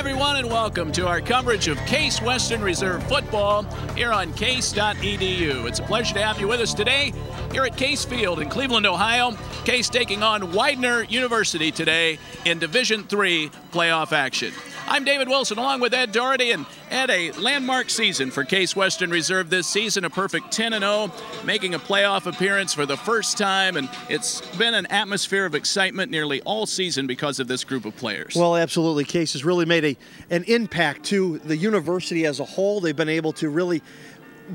everyone, and welcome to our coverage of Case Western Reserve football here on case.edu. It's a pleasure to have you with us today here at Case Field in Cleveland, Ohio. Case taking on Widener University today in Division III playoff action. I'm David Wilson along with Ed Doherty, and Ed, a landmark season for Case Western Reserve this season, a perfect 10-0, making a playoff appearance for the first time, and it's been an atmosphere of excitement nearly all season because of this group of players. Well, absolutely. Case has really made an impact to the university as a whole. They've been able to really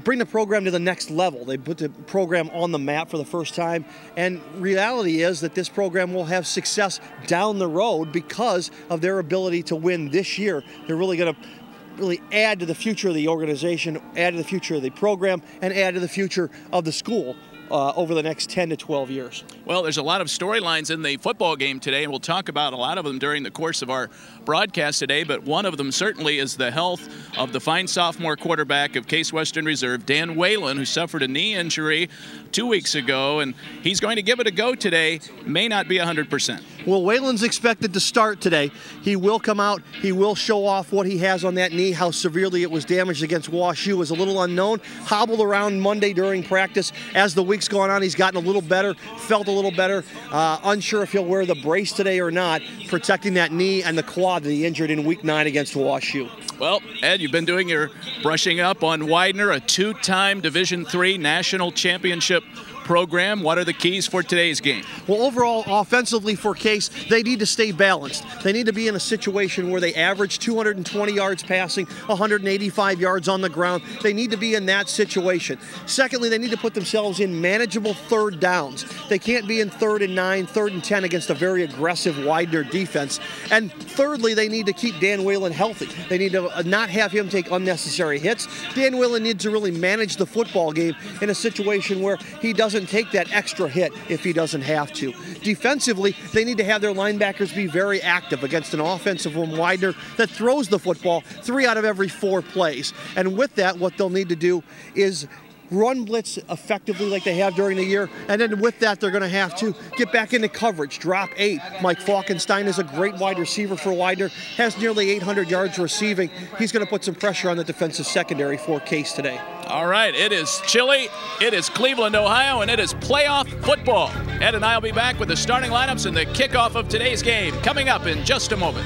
bring the program to the next level. They put the program on the map for the first time, and reality is that this program will have success down the road because of their ability to win this year. They're really going to add to the future of the organization, add to the future of the program, and add to the future of the school over the next 10 to 12 years. Well, there's a lot of storylines in the football game today, and we'll talk about a lot of them during the course of our broadcast today, but one of them certainly is the health of the fine sophomore quarterback of Case Western Reserve, Dan Whalen, who suffered a knee injury 2 weeks ago, and he's going to give it a go today. May not be 100%. Well, Whalen's expected to start today. He will come out. He will show off what he has on that knee. How severely it was damaged against WashU is a little unknown. Hobbled around Monday during practice. As the week's gone on, he's gotten a little better, felt a little better. Unsure if he'll wear the brace today or not, protecting that knee and the quad that he injured in Week 9 against WashU. Well, Ed, you've been doing your brushing up on Widener, a two-time Division III national championship program. What are the keys for today's game? Well, overall, offensively for Case, they need to stay balanced. They need to be in a situation where they average 220 yards passing, 185 yards on the ground. They need to be in that situation. Secondly, they need to put themselves in manageable third downs. They can't be in 3rd and 9, 3rd and 10 against a very aggressive Widener defense. And thirdly, they need to keep Dan Whalen healthy. They need to not have him take unnecessary hits. Dan Whalen needs to really manage the football game in a situation where he doesn't take that extra hit if he doesn't have to. Defensively, they need to have their linebackers be very active against an offensive from Widener that throws the football 3 out of every 4 plays. And with that, what they'll need to do is run blitz effectively like they have during the year, and then with that, they're going to have to get back into coverage, drop 8. Mike Falkenstein is a great wide receiver for Widener, has nearly 800 yards receiving. He's going to put some pressure on the defensive secondary for Case today. All right, it is chilly, it is Cleveland, Ohio, and it is playoff football. Ed and I will be back with the starting lineups and the kickoff of today's game coming up in just a moment.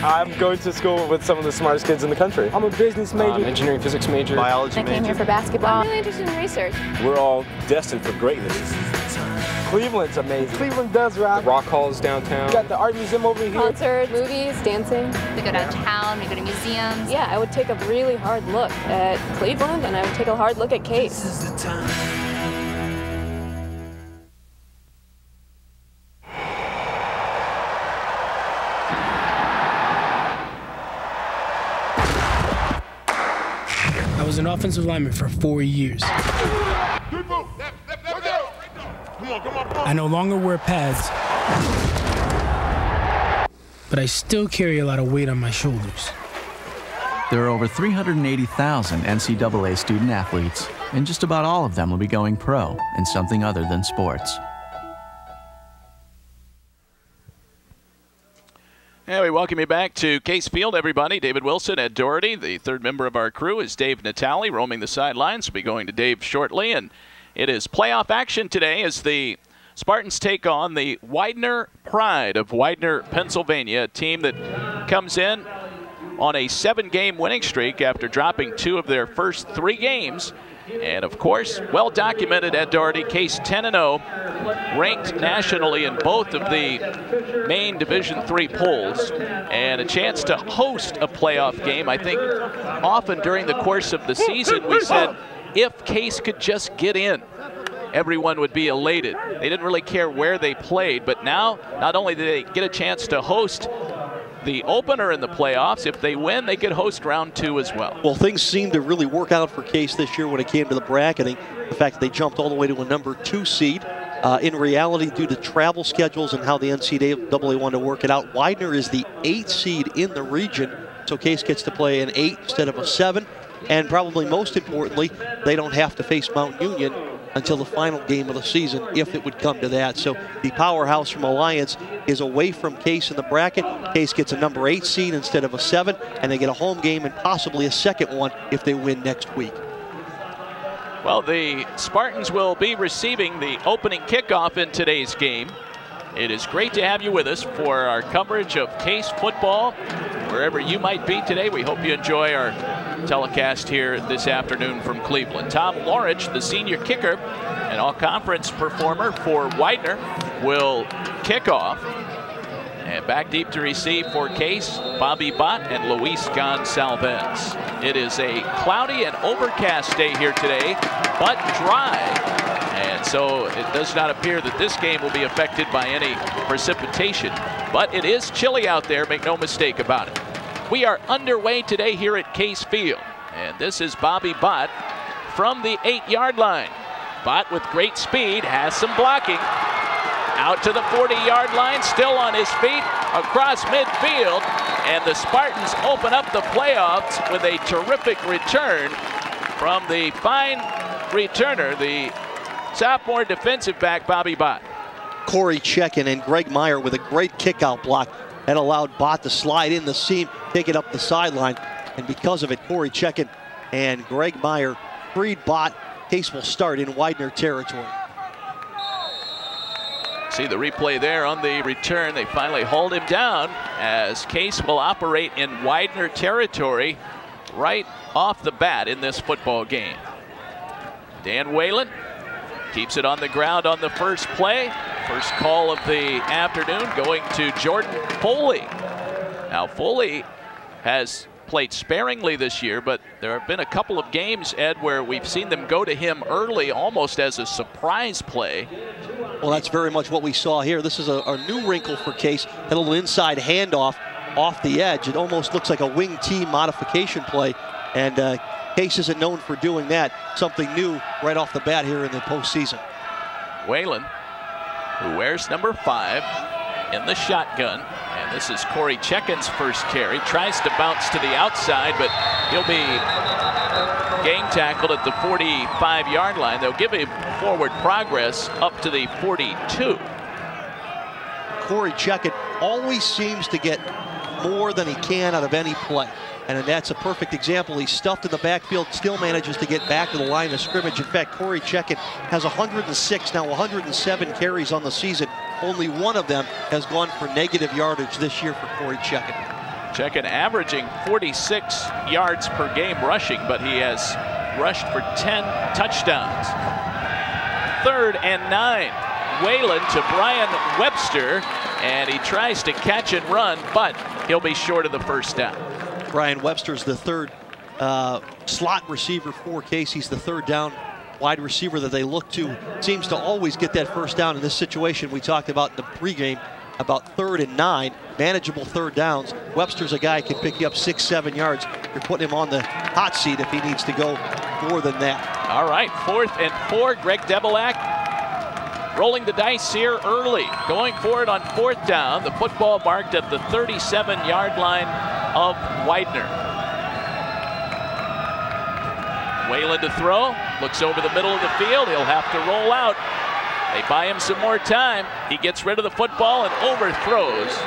I'm going to school with some of the smartest kids in the country. I'm a business major, engineering physics major, biology major. I came here for basketball. I'm really interested in research. We're all destined for greatness. Cleveland's amazing. Cleveland does rock. The Rock Hall is downtown. We got the art museum over here. Concerts, movies, dancing. We go downtown, we go to museums. Yeah, I would take a really hard look at Cleveland, and I would take a hard look at Case. I was an offensive lineman for 4 years. I no longer wear pads, but I still carry a lot of weight on my shoulders. There are over 380,000 NCAA student athletes, and just about all of them will be going pro in something other than sports. Hey, we welcome you back to Case Field, everybody. David Wilson, Ed Doherty. The third member of our crew is Dave Natale, roaming the sidelines. We'll be going to Dave shortly. And it is playoff action today as the Spartans take on the Widener Pride of Widener, Pennsylvania, a team that comes in on a 7-game winning streak after dropping 2 of their first 3 games. And, of course, well-documented, Ed Doherty, Case 10-0, ranked nationally in both of the main Division III polls, and a chance to host a playoff game. I think often during the course of the season we said if Case could just get in, everyone would be elated. They didn't really care where they played, but now not only do they get a chance to host the opener in the playoffs, if they win, they could host round 2 as well. Well, things seem to really work out for Case this year when it came to the bracketing. The fact that they jumped all the way to a number 2 seed. In reality, due to travel schedules and how the NCAA wanted to work it out, Widener is the 8th seed in the region, so Case gets to play an 8 instead of a 7. And probably most importantly, they don't have to face Mount Union until the final game of the season, if it would come to that. So the powerhouse from Alliance is away from Case in the bracket. Case gets a number 8 seed instead of a 7, and they get a home game and possibly a second one if they win next week. Well, the Spartans will be receiving the opening kickoff in today's game. It is great to have you with us for our coverage of Case football. Wherever you might be today, we hope you enjoy our telecast here this afternoon from Cleveland. Tom Lorich, the senior kicker and all-conference performer for Widener, will kick off. And back deep to receive for Case, Bobby Bott and Luis Gonsalves. It is a cloudy and overcast day here today, but dry. And so it does not appear that this game will be affected by any precipitation. But it is chilly out there, make no mistake about it. We are underway today here at Case Field. And this is Bobby Bott from the 8-yard line. Bott with great speed, has some blocking. Out to the 40-yard line, still on his feet, across midfield. And the Spartans open up the playoffs with a terrific return from the fine returner, the sophomore defensive back, Bobby Bott. Corey Chekin and Greg Meyer with a great kick-out block that allowed Bott to slide in the seam, take it up the sideline. And because of it, Corey Chekin and Greg Meyer freed Bott. Case will start in Widener territory. See the replay there on the return. They finally hold him down as Case will operate in Widener territory right off the bat in this football game. Dan Whalen keeps it on the ground on the first play. First call of the afternoon going to Jordan Foley. Now Foley has played sparingly this year, but there have been a couple of games, Ed, where we've seen them go to him early almost as a surprise play. Well, that's very much what we saw here. This is a new wrinkle for Case. A little inside handoff off the edge. It almost looks like a wing T modification play. And Case isn't known for doing that. Something new right off the bat here in the postseason. Whalen, who wears number 5 in the shotgun. And this is Corey Chekin's first carry. Tries to bounce to the outside, but he'll be gang tackled at the 45-yard line. They'll give him forward progress up to the 42. Corey Chekin always seems to get more than he can out of any play. And that's a perfect example. He's stuffed in the backfield, still manages to get back to the line of scrimmage. In fact, Corey Chekin has 106, now 107 carries on the season. Only one of them has gone for negative yardage this year for Corey Chekin. Chekin averaging 46 yards per game rushing, but he has rushed for 10 touchdowns. 3rd and 9. Whalen to Brian Webster, and he tries to catch and run, but he'll be short of the first down. Brian Webster's the third slot receiver for Case. He's the third down wide receiver that they look to. Seems to always get that first down in this situation. We talked about in the pregame about 3rd and 9, manageable third downs. Webster's a guy who can pick you up 6-7 yards. You're putting him on the hot seat if he needs to go more than that. All right, 4th and 4. Greg Debelak rolling the dice here early, going for it on 4th down. The football marked at the 37-yard line of Widener. Whalen to throw, looks over the middle of the field. He'll have to roll out. They buy him some more time. He gets rid of the football and overthrows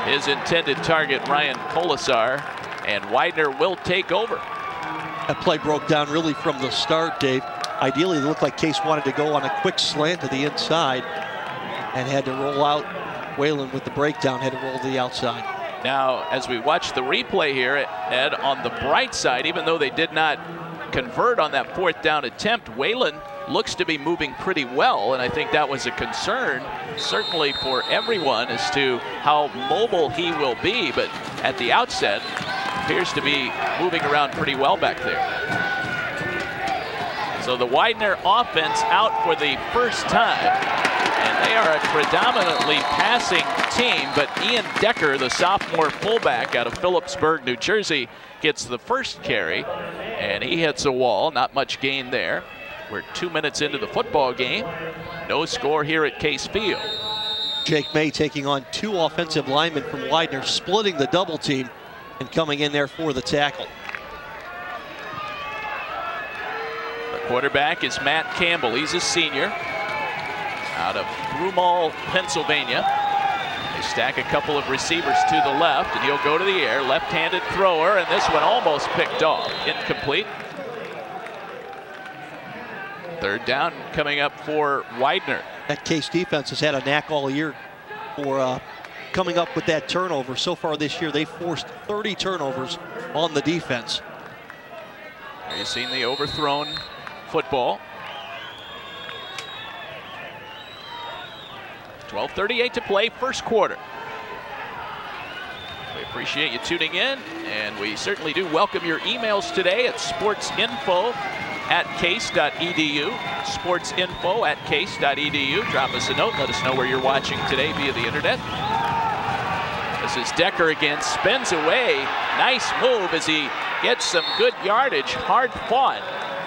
his intended target, Ryan Colasar, and Widener will take over. That play broke down really from the start, Dave. Ideally, it looked like Case wanted to go on a quick slant to the inside and had to roll out. Whalen with the breakdown had to roll to the outside. Now, as we watch the replay here, Ed, on the bright side, even though they did not convert on that 4th down attempt, Whalen looks to be moving pretty well, and I think that was a concern, certainly for everyone, as to how mobile he will be, but at the outset, appears to be moving around pretty well back there. So the Widener offense out for the first time, and they are a predominantly passing team, but Ian Decker, the sophomore fullback out of Phillipsburg, New Jersey, gets the first carry, and he hits a wall. Not much gain there. We're 2 minutes into the football game. No score here at Case Field. Jake May taking on 2 offensive linemen from Widener, splitting the double team and coming in there for the tackle. Quarterback is Matt Campbell. He's a senior out of Broomall, Pennsylvania. They stack a couple of receivers to the left, and he'll go to the air. Left-handed thrower, and this one almost picked off. Incomplete. Third down coming up for Widener. That Case defense has had a knack all year for coming up with that turnover. So far this year, they forced 30 turnovers on the defense. You've seen the overthrown football. 12:38 to play, first quarter. We appreciate you tuning in, and we certainly do welcome your emails today at sportsinfo@case.edu. Sportsinfo@case.edu. Drop us a note. Let us know where you're watching today via the internet. This is Decker again. Spins away. Nice move as he gets some good yardage. Hard fought,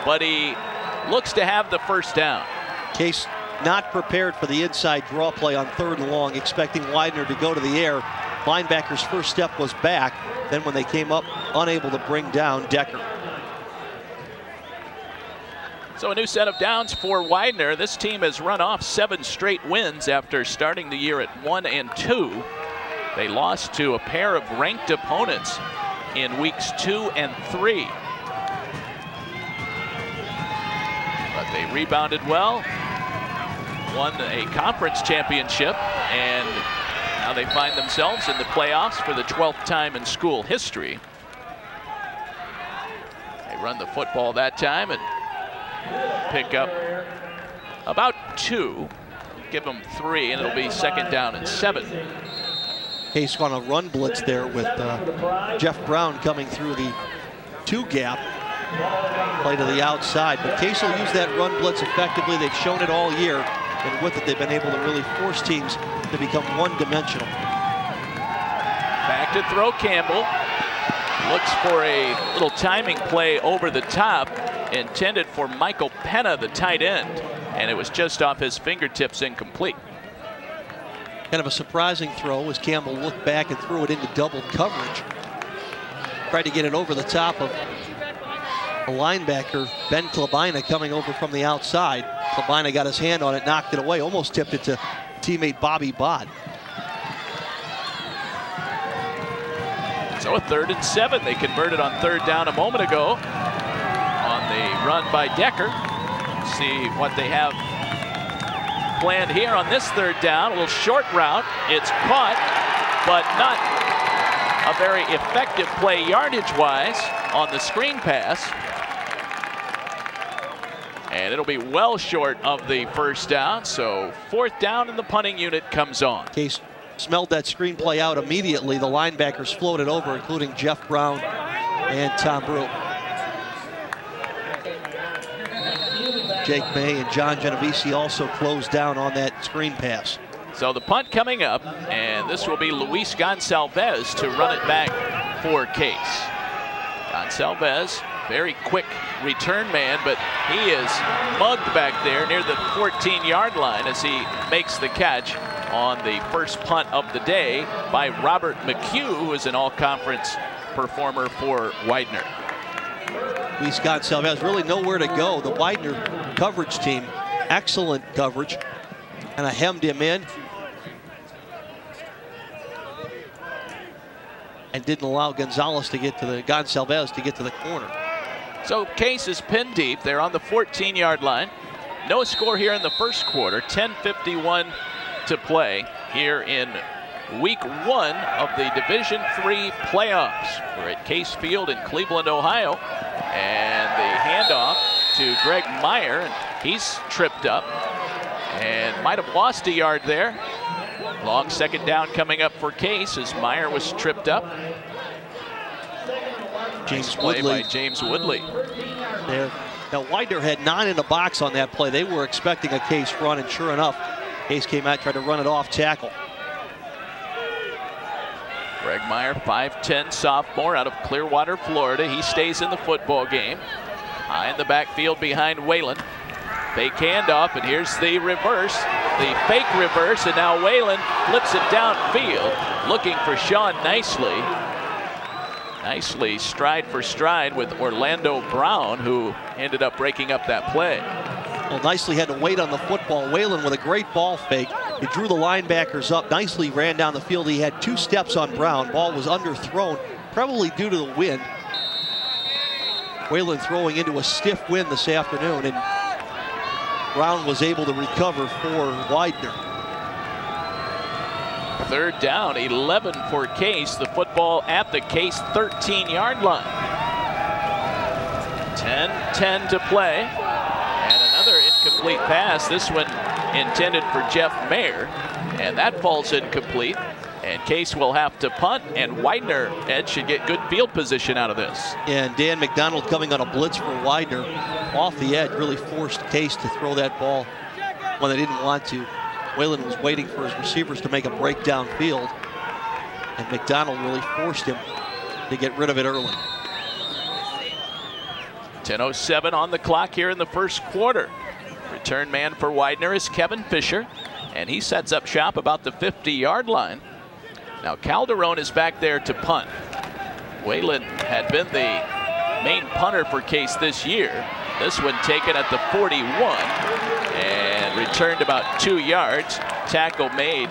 but he looks to have the first down. Case not prepared for the inside draw play on 3rd and long, expecting Widener to go to the air. Linebacker's first step was back. Then when they came up, unable to bring down Decker. So a new set of downs for Widener. This team has run off 7 straight wins after starting the year at 1-2. They lost to a pair of ranked opponents in weeks 2 and 3. But they rebounded well, won a conference championship, and now they find themselves in the playoffs for the 12th time in school history. They run the football that time and pick up about 2. Give them 3, and it'll be 2nd down and 7. Case on a run blitz there with Jeff Brown coming through the 2 gap. Play to the outside, but Case will use that run blitz effectively. They've shown it all year, and with it they've been able to really force teams to become one-dimensional. Back to throw Campbell. Looks for a little timing play over the top, intended for Michael Penna, the tight end, and it was just off his fingertips, incomplete. Kind of a surprising throw as Campbell looked back and threw it into double coverage. Tried to get it over the top of a linebacker, Ben Klabina, coming over from the outside. Klabina got his hand on it, knocked it away, almost tipped it to teammate Bobby Bott. So a 3rd and 7. They converted on 3rd down a moment ago on the run by Decker. See what they have planned here on this 3rd down. A little short route. It's caught, but not a very effective play yardage-wise on the screen pass. And it'll be well short of the first down. So 4th down and the punting unit comes on. Case smelled that screenplay out immediately. The linebackers floated over, including Jeff Brown and Tom Brew. Jake May and John Genovese also closed down on that screen pass. So the punt coming up, and this will be Luis Gonsalves to run it back for Case. Gonsalves, very quick return man, but he is mugged back there near the 14-yard line as he makes the catch on the first punt of the day by Robert McHugh, who is an all-conference performer for Widener. Luis Gonsalves really nowhere to go. The Widener coverage team, excellent coverage, and I hemmed him in and didn't allow Gonsalves to get to the corner. So Case is pinned deep. They're on the 14-yard line. No score here in the first quarter. 10:51 to play here in week 1 of the Division III playoffs. We're at Case Field in Cleveland, Ohio. And the handoff to Greg Meyer, and he's tripped up and might have lost a yard there. Long 2nd down coming up for Case as Meyer was tripped up. James play Woodley. by James Woodley. There. Now Widener had 9 in the box on that play. They were expecting a Case run, and sure enough, Case came out, tried to run it off tackle. Greg Meyer, 5'10" sophomore out of Clearwater, Florida. He stays in the football game. High in the backfield behind Whalen. Fake handoff, and here's the reverse, the fake reverse, and now Whalen flips it downfield, looking for Sean Nicely. nicely stride for stride with Orlando Brown, who ended up breaking up that play. Well, nicely had to wait on the football. Whalen with a great ball fake. He drew the linebackers up, nicely ran down the field. He had 2 steps on Brown. Ball was underthrown, probably due to the wind. Whalen throwing into a stiff wind this afternoon, and Brown was able to recover for Widener. 3rd down, 11 for Case. The football at the Case 13-yard line. 10-10 to play. And another incomplete pass. This one intended for Jeff Mayer. And that falls incomplete. And Case will have to punt, and Widener, Ed, should get good field position out of this. And Dan McDonald coming on a blitz for Widener off the edge really forced Case to throw that ball when they didn't want to. Whalen was waiting for his receivers to make a break downfield, and McDonald really forced him to get rid of it early. 10:07 on the clock here in the first quarter. Return man for Widener is Kevin Fisher, and he sets up shop about the 50-yard line. Now Calderon is back there to punt. Whalen had been the main punter for Case this year. This one taken at the 41 and returned about 2 yards. Tackle made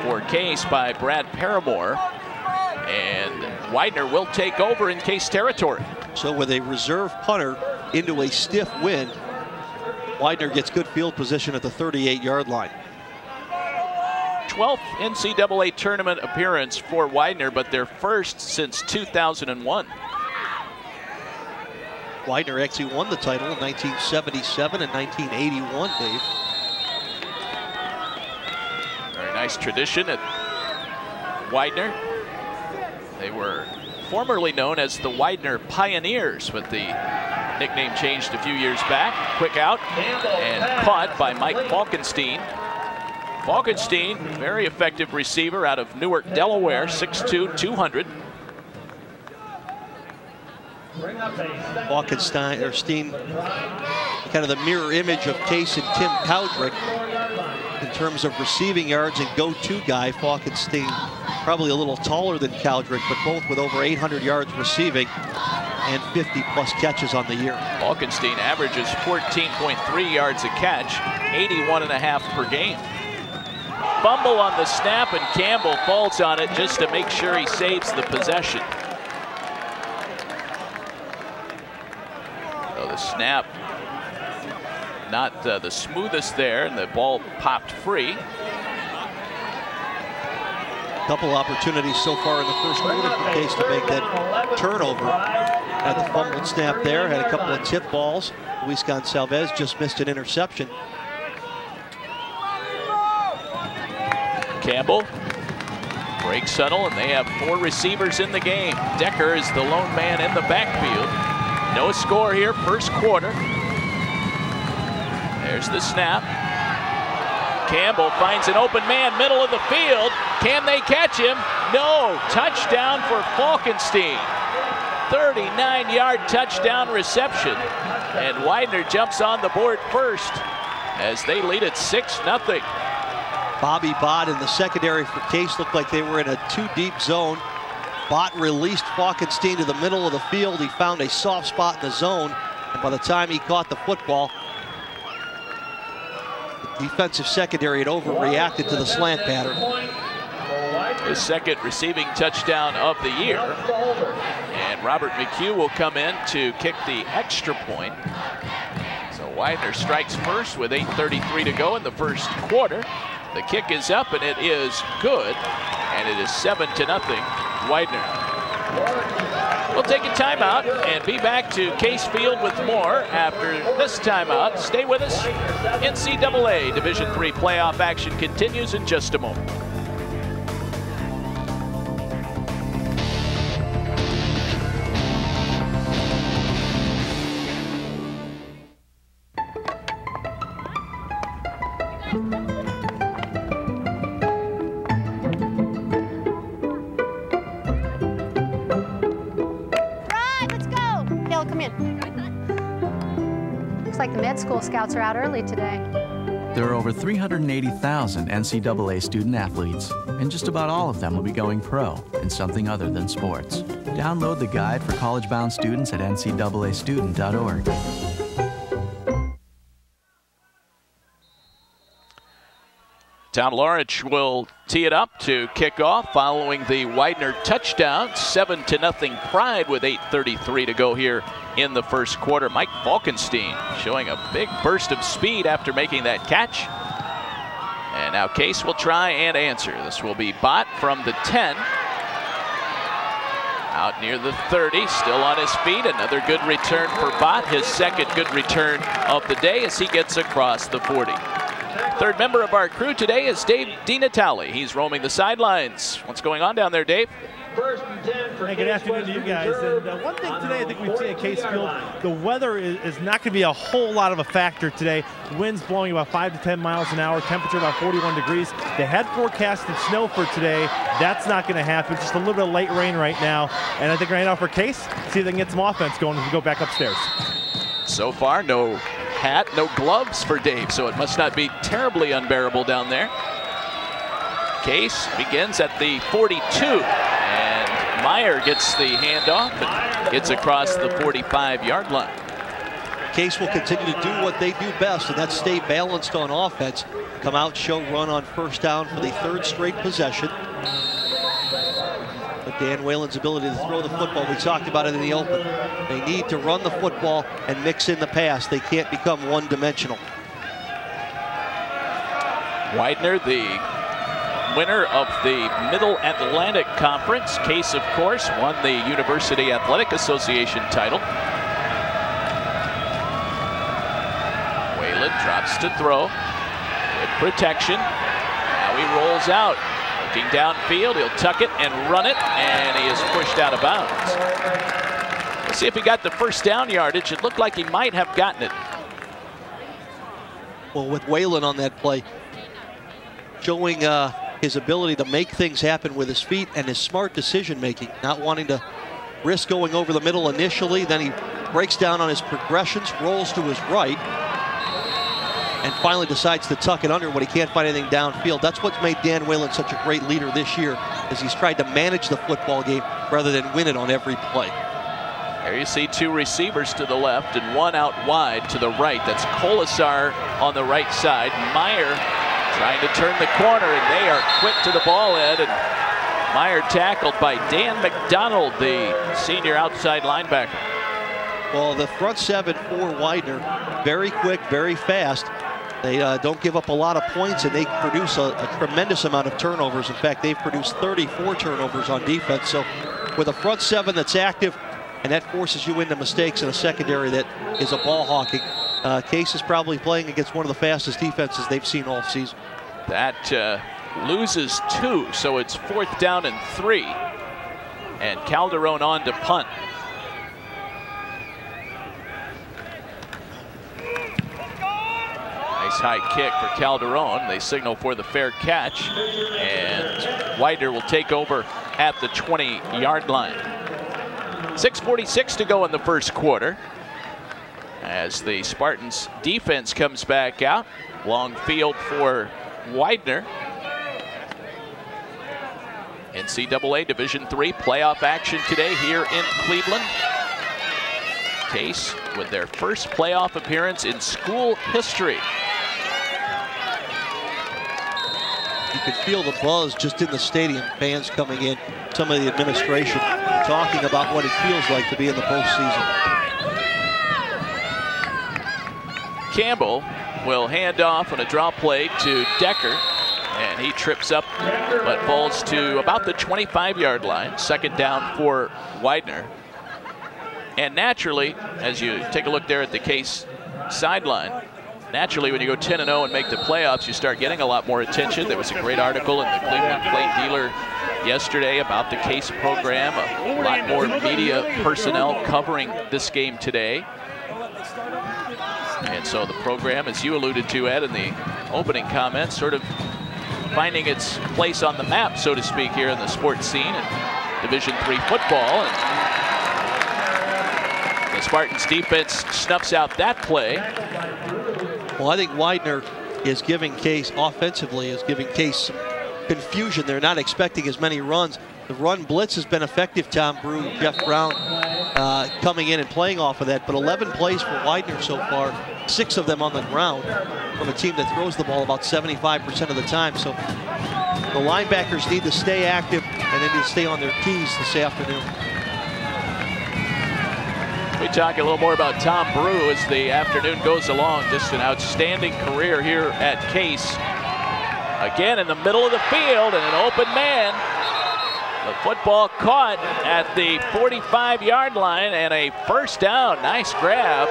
for Case by Brad Paramore, and Widener will take over in Case territory. So with a reserve punter into a stiff wind, Widener gets good field position at the 38-yard line. 12th NCAA tournament appearance for Widener, but their first since 2001. Widener actually won the title in 1977 and 1981, Dave. Very nice tradition at Widener. They were formerly known as the Widener Pioneers, with the nickname changed a few years back. Quick out and caught by Mike Falkenstein. Falkenstein, very effective receiver out of Newark, Delaware, 6'2", 200. Falkenstein, kind of the mirror image of Case and Tim Cowdrick in terms of receiving yards and go-to guy. Falkenstein probably a little taller than Cowdrick, but both with over 800 yards receiving and 50-plus catches on the year. Falkenstein averages 14.3 yards a catch, 81.5 per game. Fumble on the snap, and Campbell falls on it just to make sure he saves the possession. So the snap, not the smoothest there, and the ball popped free. Couple opportunities so far in the first quarter for Case to make that turnover. Had the fumbled snap there, had a couple of tip balls. Luis Gonsalves just missed an interception. Campbell breaks huddle, and they have 4 receivers in the game. Decker is the lone man in the backfield. No score here, first quarter. There's the snap. Campbell finds an open man, middle of the field. Can they catch him? No. Touchdown for Falkenstein. 39-yard touchdown reception. And Widener jumps on the board first as they lead at 6-0. Bobby Bott in the secondary for Case looked like they were in a 2-deep zone. Bott released Falkenstein to the middle of the field. He found a soft spot in the zone, and by the time he caught the football, the defensive secondary had overreacted to the slant pattern. His second receiving touchdown of the year. And Robert McHugh will come in to kick the extra point. So Widener strikes first with 8:33 to go in the first quarter. The kick is up, and it is good, and it is 7-0 Widener. We'll take a timeout and be back to Case Field with more after this timeout. Stay with us. NCAA Division III playoff action continues in just a moment. School Scouts are out early today. There are over 380,000 NCAA student athletes, and just about all of them will be going pro in something other than sports. Download the guide for college-bound students at NCAAstudent.org. Town Lawrence will tee it up to kick off following the Widener touchdown. 7-0 Pride with 8:33 to go here in the first quarter. Mike Falkenstein showing a big burst of speed after making that catch. And now Case will try and answer. This will be Bott from the 10. Out near the 30, still on his feet. Another good return for Bott. His second good return of the day as he gets across the 40. Third member of our crew today is Dave DiNatale. He's roaming the sidelines. What's going on down there, Dave? Hey, good afternoon to you guys. And one thing today I think we see at Case Field, the weather is not going to be a whole lot of a factor today. Winds blowing about 5 to 10 miles an hour, temperature about 41 degrees. They had forecasted snow for today. That's not going to happen. Just a little bit of late rain right now. And I think right now for Case, see if they can get some offense going as we go back upstairs. So far, no hat, no gloves for Dave, so it must not be terribly unbearable down there. Case begins at the 42, and Meyer gets the handoff and gets across the 45-yard line. Case will continue to do what they do best, and that's stay balanced on offense. Come out, show run on first down for the third straight possession. But Dan Whalen's ability to throw the football, we talked about it in the open. They need to run the football and mix in the pass. They can't become one-dimensional. Widener, the winner of the Middle Atlantic Conference. Case, of course, won the University Athletic Association title. Whalen drops to throw. Good protection. Now he rolls out. Looking downfield, he'll tuck it and run it, and he is pushed out of bounds. Let's see if he got the first down yardage. It looked like he might have gotten it. Well, with Whalen on that play, showing his ability to make things happen with his feet and his smart decision making, not wanting to risk going over the middle initially, then he breaks down on his progressions, rolls to his right, and finally decides to tuck it under when he can't find anything downfield. That's what's made Dan Whalen such a great leader this year, is he's tried to manage the football game rather than win it on every play. There you see two receivers to the left and one out wide to the right. That's Colasar on the right side. Meyer trying to turn the corner, and they are quick to the ball, Ed. And Meyer tackled by Dan McDonald, the senior outside linebacker. Well, the front seven for Widener, very quick, very fast. They don't give up a lot of points, and they produce a tremendous amount of turnovers. In fact, they've produced 34 turnovers on defense. So with a front seven that's active, and that forces you into mistakes in a secondary that is a ball hawking, Case is probably playing against one of the fastest defenses they've seen all season. That loses 2, so it's 4th down and 3. And Calderon on to punt. Nice high kick for Calderon. They signal for the fair catch, and Widener will take over at the 20-yard line. 6:46 to go in the first quarter as the Spartans defense comes back out. Long field for Widener. NCAA Division III playoff action today here in Cleveland. Case with their first playoff appearance in school history. You could feel the buzz just in the stadium, fans coming in, some of the administration talking about what it feels like to be in the postseason. Campbell will hand off on a draw play to Decker, and he trips up but falls to about the 25-yard line. 2nd down for Widener. And naturally, as you take a look there at the Case sideline, naturally when you go 10-0 and make the playoffs, you start getting a lot more attention. There was a great article in the Cleveland Plain Dealer yesterday about the Case program. A lot more media personnel covering this game today. And so the program, as you alluded to, Ed, in the opening comments, sort of finding its place on the map, so to speak, here in the sports scene and Division III football. And the Spartans defense snuffs out that play. Well, I think Widener is giving Case, offensively, is giving Case confusion. They're not expecting as many runs. The run blitz has been effective, Tom Brew, Jeff Brown coming in and playing off of that. But 11 plays for Widener so far, 6 of them on the ground from a team that throws the ball about 75% of the time. So the linebackers need to stay active and they need to stay on their keys this afternoon. We talk a little more about Tom Brew as the afternoon goes along. Just an outstanding career here at Case. Again in the middle of the field and an open man. The football caught at the 45-yard line and a first down. Nice grab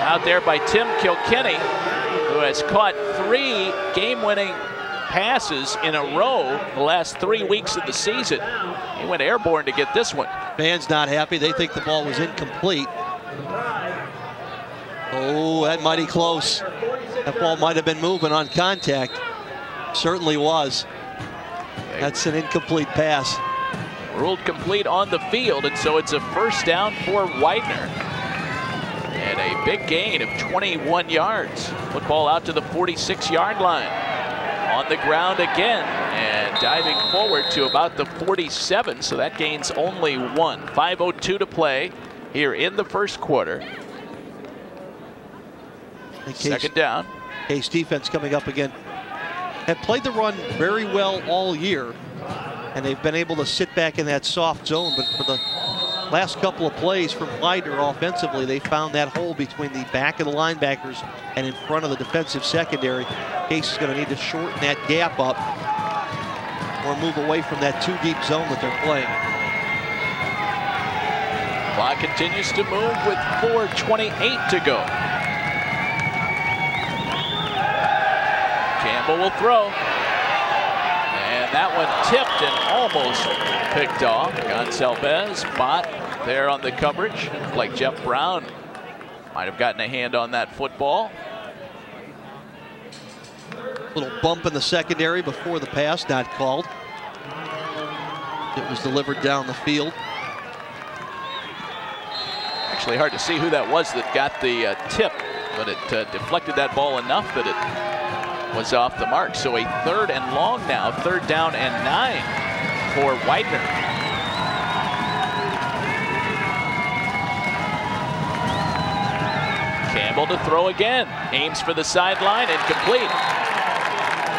out there by Tim Kilkenny, who has caught 3 game-winning passes in a row the last 3 weeks of the season. He went airborne to get this one. Fans not happy. They think the ball was incomplete. Oh, that mighty close. That ball might have been moving on contact. Certainly was. That's an incomplete pass. Ruled complete on the field, and so it's a first down for Widener. And a big gain of 21 yards. Football out to the 46-yard line. On the ground again and diving forward to about the 47, so that gains only 1. 5:02 to play here in the first quarter. Second down. Case defense coming up again. Have played the run very well all year, and they've been able to sit back in that soft zone, but for the last couple of plays from Widener offensively, they found that hole between the back of the linebackers and in front of the defensive secondary. Case is going to need to shorten that gap up or move away from that too deep zone that they're playing. Clock continues to move with 4:28 to go. Campbell will throw. And that one tipped and almost picked off. Gonsalves, Bott there on the coverage. Like Jeff Brown might have gotten a hand on that football. Little bump in the secondary before the pass, not called. It was delivered down the field. Actually hard to see who that was that got the tip, but it deflected that ball enough that it was off the mark. So a 3rd and long now, 3rd down and 9 for Widener. Campbell to throw again, aims for the sideline, incomplete.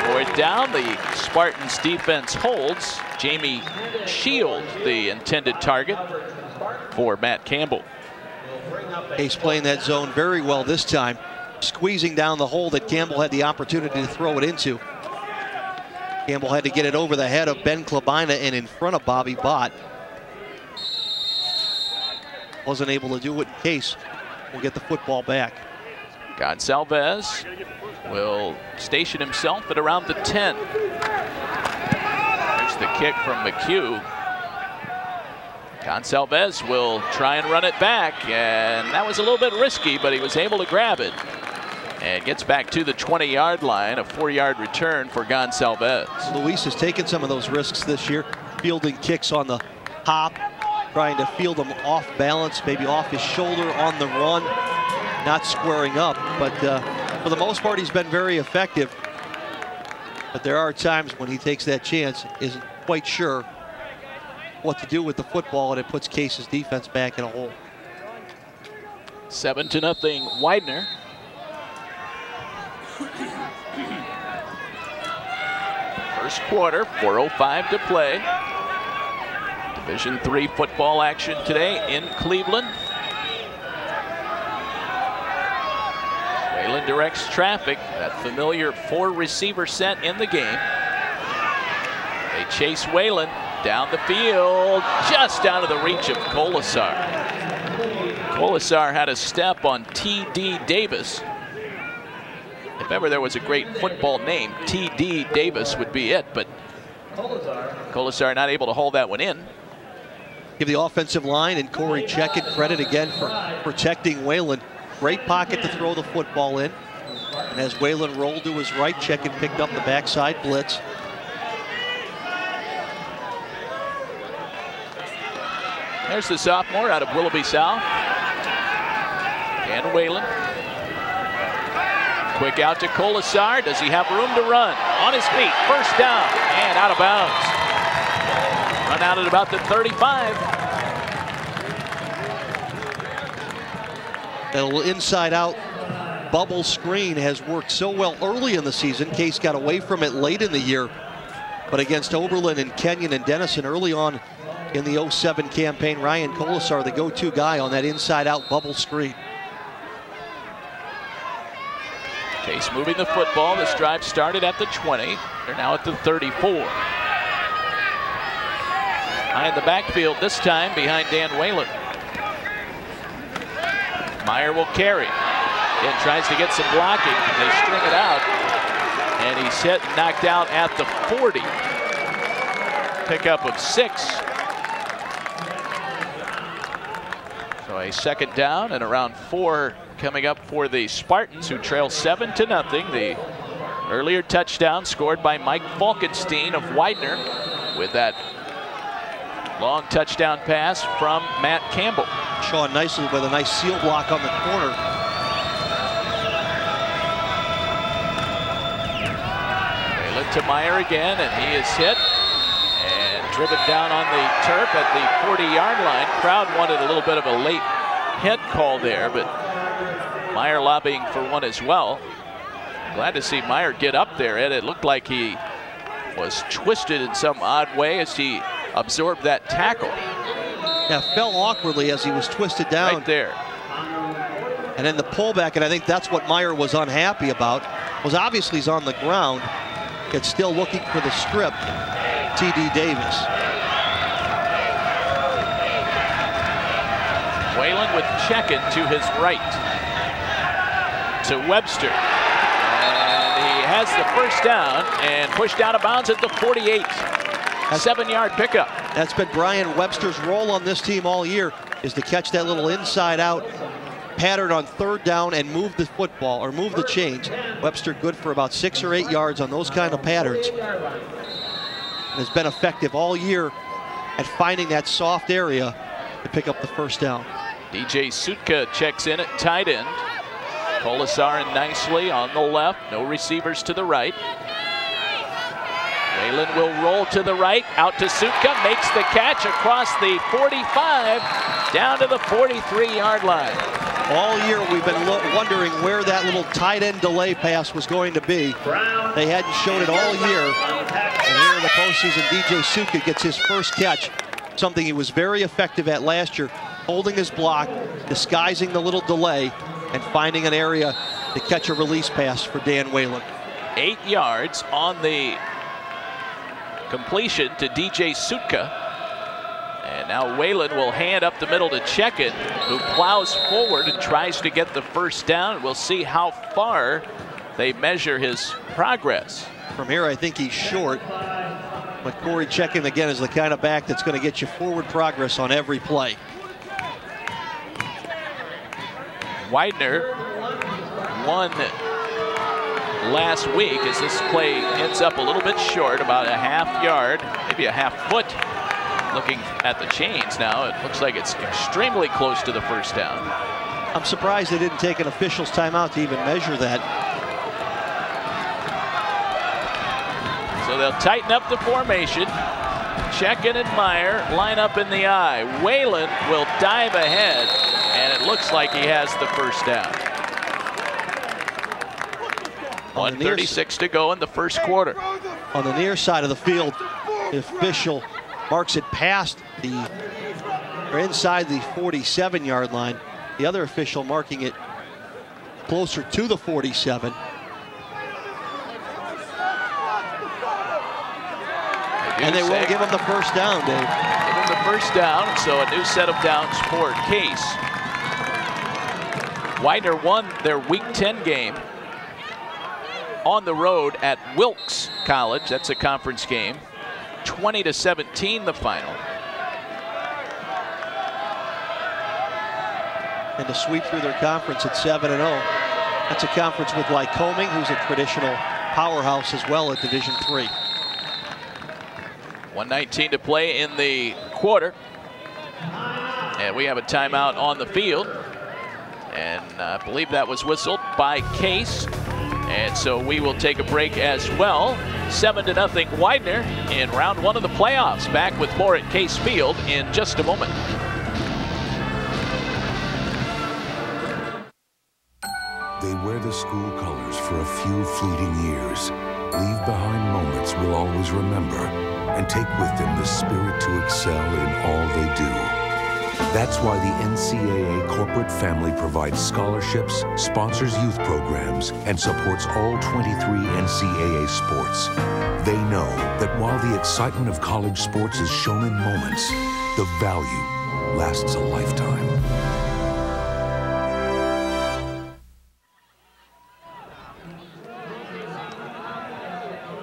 4th down, the Spartans defense holds. Jamie Shield, the intended target for Matt Campbell. Case playing that zone very well this time, squeezing down the hole that Campbell had the opportunity to throw it into. Campbell had to get it over the head of Ben Klabina and in front of Bobby Bott. Wasn't able to do it. Case will get the football back. Gonsalves will station himself at around the 10. There's the kick from McHugh. Gonsalves will try and run it back, and that was a little bit risky, but he was able to grab it. And gets back to the 20-yard line, a 4-yard return for Gonsalves. Luis has taken some of those risks this year, fielding kicks on the hop, trying to field them off balance, maybe off his shoulder on the run, not squaring up. But for the most part, he's been very effective. But there are times when he takes that chance, isn't quite sure what to do with the football, and it puts Case's defense back in a hole. 7-0 Widener. First quarter, 4:05 to play. Division III football action today in Cleveland. Whalen directs traffic, that familiar 4-receiver set in the game. They chase Whalen down the field, just out of the reach of Colasar. Colasar had a step on T.D. Davis. If ever there was a great football name, T.D. Davis would be it, but Colasar not able to hold that one in. Give the offensive line and Corey Checkett credit again for protecting Whalen. Great pocket to throw the football in. And as Whalen rolled to his right, Checkett picked up the backside blitz. There's the sophomore out of Willoughby South. And Whalen. Quick out to Colasar. Does he have room to run? On his feet, first down, and out of bounds. Run out at about the 35. That little inside-out bubble screen has worked so well early in the season. Case got away from it late in the year. But against Oberlin and Kenyon and Denison early on in the 07 campaign, Ryan Colasar, the go-to guy on that inside-out bubble screen. Case moving the football. This drive started at the 20. They're now at the 34. High in the backfield this time behind Dan Whalen. Meyer will carry. Again, tries to get some blocking. They string it out. And he's hit and knocked out at the 40. Pickup of 6. So a second down and around 4 coming up for the Spartans, who trail 7-0. The earlier touchdown scored by Mike Falkenstein of Widener with that long touchdown pass from Matt Campbell. Sean nicely with a nice seal block on the corner. Whalen to Meyer again, and he is hit and driven down on the turf at the 40-yard line. Crowd wanted a little bit of a late hit call there, but Meyer lobbying for one as well. Glad to see Meyer get up there, Ed. It looked like he was twisted in some odd way as he absorbed that tackle. Yeah, fell awkwardly as he was twisted down. Right there. And then the pullback, and I think that's what Meyer was unhappy about, was obviously he's on the ground, yet still looking for the strip. T.D. Davis. Whalen with Check-in to his right. To Webster. And he has the first down and pushed out of bounds at the 48. A 7-yard pickup. That's been Brian Webster's role on this team all year, is to catch that little inside out pattern on third down and move the football, or move the chains. Webster good for about 6 or 8 yards on those kind of patterns. And has been effective all year at finding that soft area to pick up the first down. DJ Sutka checks in at tight end. Colasar in nicely on the left. No receivers to the right. Whalen will roll to the right, out to Sutka, makes the catch across the 45, down to the 43-yard line. All year we've been wondering where that little tight end delay pass was going to be. They hadn't shown it all year. And here in the postseason, DJ Sutka gets his first catch, something he was very effective at last year, holding his block, disguising the little delay, and finding an area to catch a release pass for Dan Whalen. 8 yards on the completion to DJ Sutka. And now Whalen will hand up the middle to Check-in, who plows forward and tries to get the first down. We'll see how far they measure his progress. From here, I think he's short. But Corey Check-in, again, is the kind of back that's going to get you forward progress on every play. Widener won last week as this play ends up a little bit short, about a half yard, maybe a half foot. Looking at the chains now, it looks like it's extremely close to the first down. I'm surprised they didn't take an official's timeout to even measure that. So they'll tighten up the formation. Check-in and Meyer line up in the eye. Whalen will dive ahead, and it looks like he has the first down. 1:36 to go in the first quarter. On the near side of the field, the official marks it past the, or inside the 47-yard line. The other official marking it closer to the 47. And they will give him the first down, Dave. Give him the first down, so a new set of downs for Case. Widener won their Week 10 game on the road at Wilkes College. That's a conference game. 20-17 the final. And to sweep through their conference at 7-0. That's a conference with Lycoming, who's a traditional powerhouse as well at Division III. 1:19 to play in the quarter. And we have a timeout on the field. And I believe that was whistled by Case. And so we will take a break as well. 7-0 Widener in round 1 of the playoffs. Back with more at Case Field in just a moment. They wear the school colors for a few fleeting years, leave behind moments we'll always remember, and take with them the spirit to excel in all they do. That's why the NCAA corporate family provides scholarships, sponsors youth programs, and supports all 23 NCAA sports. They know that while the excitement of college sports is shown in moments, the value lasts a lifetime.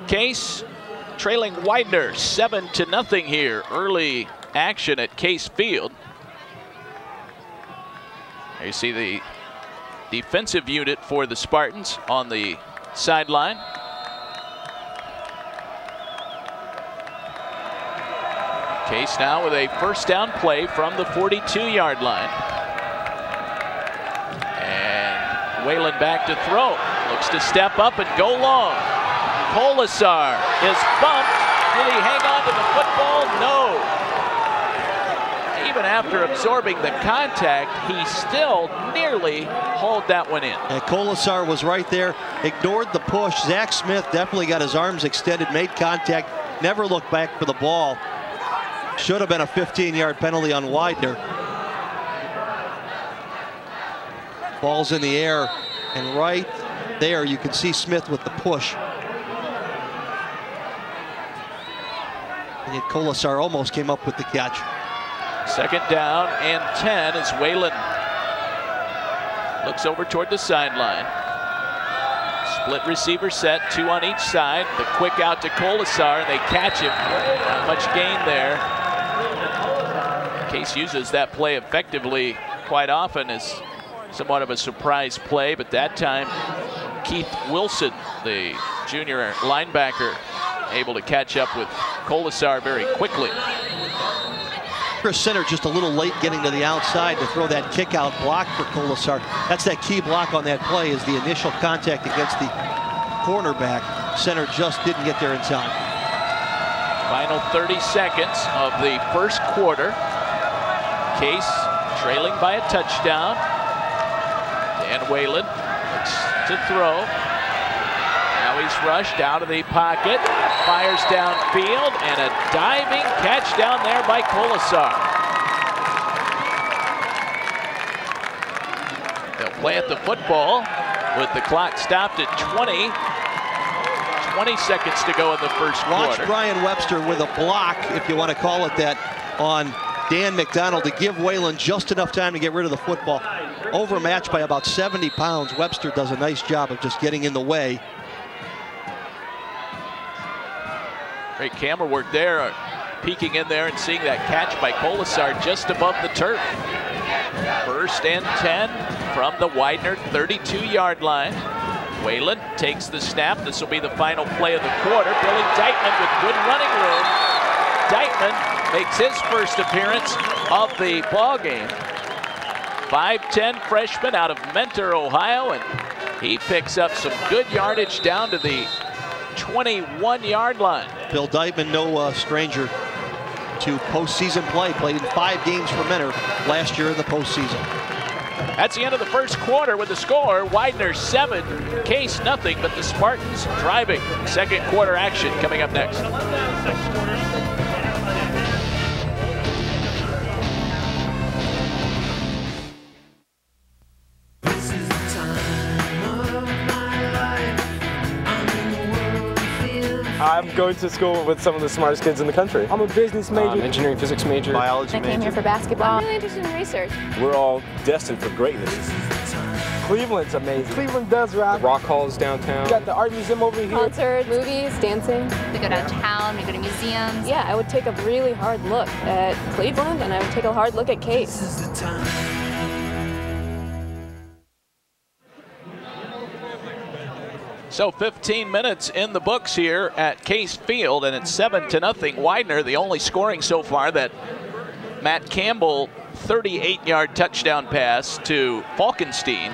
Case trailing Widener 7-0 here. Early action at Case Field. There you see the defensive unit for the Spartans on the sideline. Case now with a first down play from the 42-yard line. And Whalen back to throw. Looks to step up and go long. Colasar is bumped. Will he hang on to the football? No. Even after absorbing the contact, he still nearly hauled that one in. And Colasar was right there, ignored the push. Zach Smith definitely got his arms extended, made contact, never looked back for the ball. Should have been a 15-yard penalty on Widener. Ball's in the air, and right there you can see Smith with the push. And yet Colasar almost came up with the catch. 2nd down and 10 as Whalen looks over toward the sideline. Split receiver set, 2 on each side. The quick out to Colasar, and they catch him. Not much gain there. Case uses that play effectively quite often as somewhat of a surprise play, but that time Keith Wilson, the junior linebacker, able to catch up with Colasar very quickly. Chris Center just a little late getting to the outside to throw that kick out block for Colasar. That's that key block on that play, is the initial contact against the cornerback. Center just didn't get there in time. Final 30 seconds of the first quarter. Case trailing by a touchdown. Dan Whalen looks to throw. Now he's rushed out of the pocket, fires downfield, and a diving catch down there by Colasar. They'll plant the football with the clock stopped at 20. 20 seconds to go in the first quarter. Watch Brian Webster with a block, if you want to call it that, on Dan McDonald to give Whalen just enough time to get rid of the football. Overmatched by about 70 pounds. Webster does a nice job of just getting in the way. Great camera work there, peeking in there and seeing that catch by Colasar just above the turf. 1st and 10 from the Widener 32-yard line. Whalen takes the snap. This will be the final play of the quarter. Billy Deitman with good running room. Deitman makes his first appearance of the ball game. 5'10" freshman out of Mentor, Ohio, and he picks up some good yardage down to the 21-yard line. Bill Deitman, no stranger to postseason play. Played in 5 games for Mentor last year in the postseason. That's the end of the first quarter with the score. Widener 7, Case nothing, but the Spartans driving. Second quarter action coming up next. I'm going to school with some of the smartest kids in the country. I'm a business major. Engineering, physics major. Biology I major. came here for basketball. I'm really interested in research. We're all destined for greatness. Cleveland's amazing. Cleveland does rock. The Rock Halls downtown. We got the art museum over here. Concerts, movies, dancing. We go downtown, we go to museums. Yeah, I would take a really hard look at Cleveland, and I would take a hard look at Case. So 15 minutes in the books here at Case Field, and it's 7-0 Widener. The only scoring so far, that Matt Campbell 38-yard touchdown pass to Falkenstein.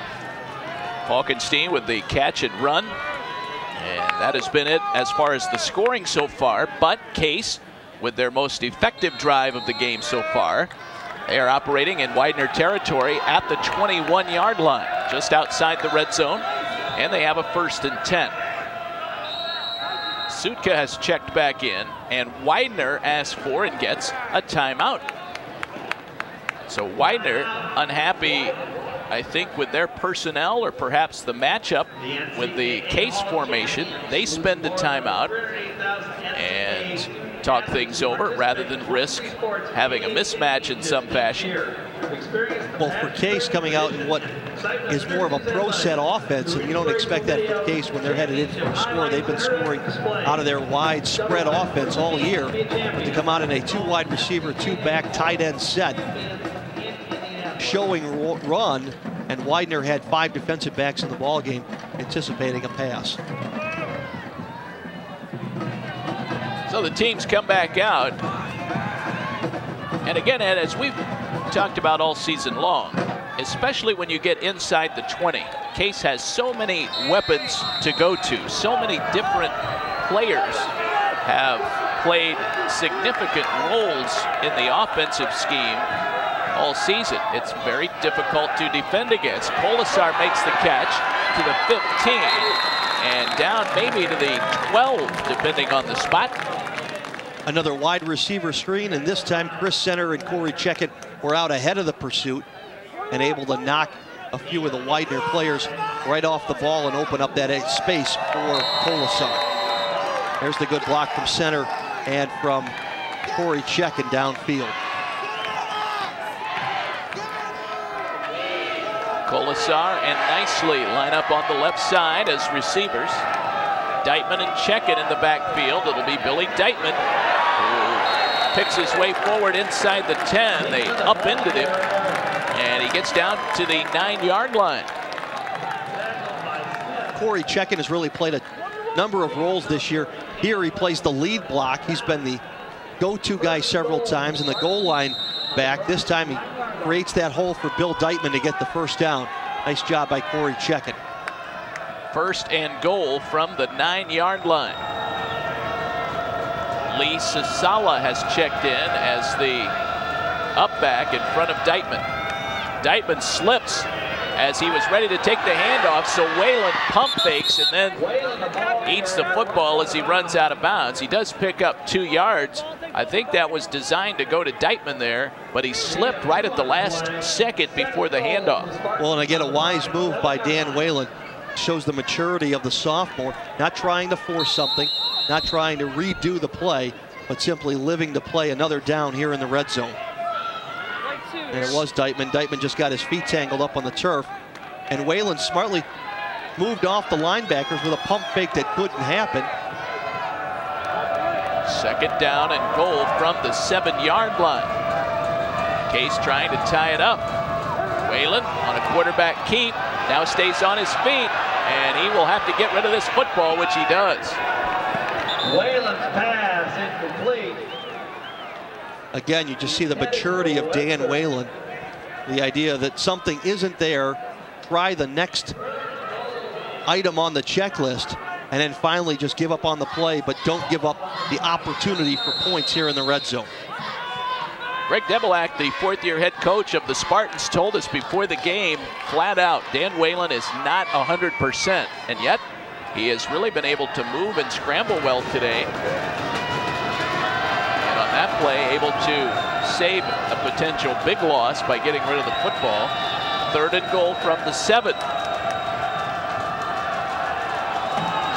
Falkenstein with the catch and run. And that has been it as far as the scoring so far. But Case, with their most effective drive of the game so far, they are operating in Widener territory at the 21-yard line, just outside the red zone. And they have a 1st and 10. Sutka has checked back in, and Widener asks for and gets a timeout. So Widener unhappy, I think, with their personnel or perhaps the matchup with the Case formation. They spend the timeout and talk things over rather than risk having a mismatch in some fashion. Well, for Case coming out in what is more of a pro set offense, and you don't expect that for Case when they're headed in for a score. They've been scoring out of their wide spread offense all year. But to come out in a 2 wide receiver, 2 back tight end set, showing run, and Widener had 5 defensive backs in the ball game anticipating a pass. So the teams come back out. And again, Ed, as we've talked about all season long, especially when you get inside the 20, Case has so many weapons to go to. So many different players have played significant roles in the offensive scheme all season. It's very difficult to defend against. Colasar makes the catch to the 15 and down maybe to the 12, depending on the spot. Another wide receiver screen, and this time Chris Center and Corey Checkett were out ahead of the pursuit and able to knock a few of the Widener players right off the ball and open up that space for Colasar. There's the good block from Center and from Corey Checkett downfield. Colasar and Nicely line up on the left side as receivers. Deitman and Checkett in the backfield. It'll be Billy Deitman who picks his way forward inside the 10. They upended him, and he gets down to the 9-yard line. Corey Checkett has really played a number of roles this year. Here he plays the lead block. He's been the go-to guy several times in the goal line back. This time he creates that hole for Bill Deitman to get the first down. Nice job by Corey Checkett. 1st and goal from the 9-yard line. Lee Sasala has checked in as the up back in front of Deitman. Deitman slips as he was ready to take the handoff, so Whalen pump fakes and then eats the football as he runs out of bounds. He does pick up 2 yards. I think that was designed to go to Deitman there, but he slipped right at the last second before the handoff. Well, and again, a wise move by Dan Whalen. Shows the maturity of the sophomore, not trying to force something, not trying to redo the play, but simply living to play another down here in the red zone. And it was Deitman. Deitman just got his feet tangled up on the turf, and Whalen smartly moved off the linebackers with a pump fake that couldn't happen. 2nd down and goal from the 7-yard line. Case trying to tie it up. Whalen on a quarterback keep, now stays on his feet, and he will have to get rid of this football, which he does. Whalen's pass incomplete. Again, you just see the maturity of Dan Whalen. The idea that something isn't there, try the next item on the checklist, and then finally just give up on the play, but don't give up the opportunity for points here in the red zone. Greg Debelak, the 4th-year head coach of the Spartans, told us before the game, flat out, Dan Whalen is not 100%, and yet he has really been able to move and scramble well today. And on that play, able to save a potential big loss by getting rid of the football. 3rd and goal from the 7.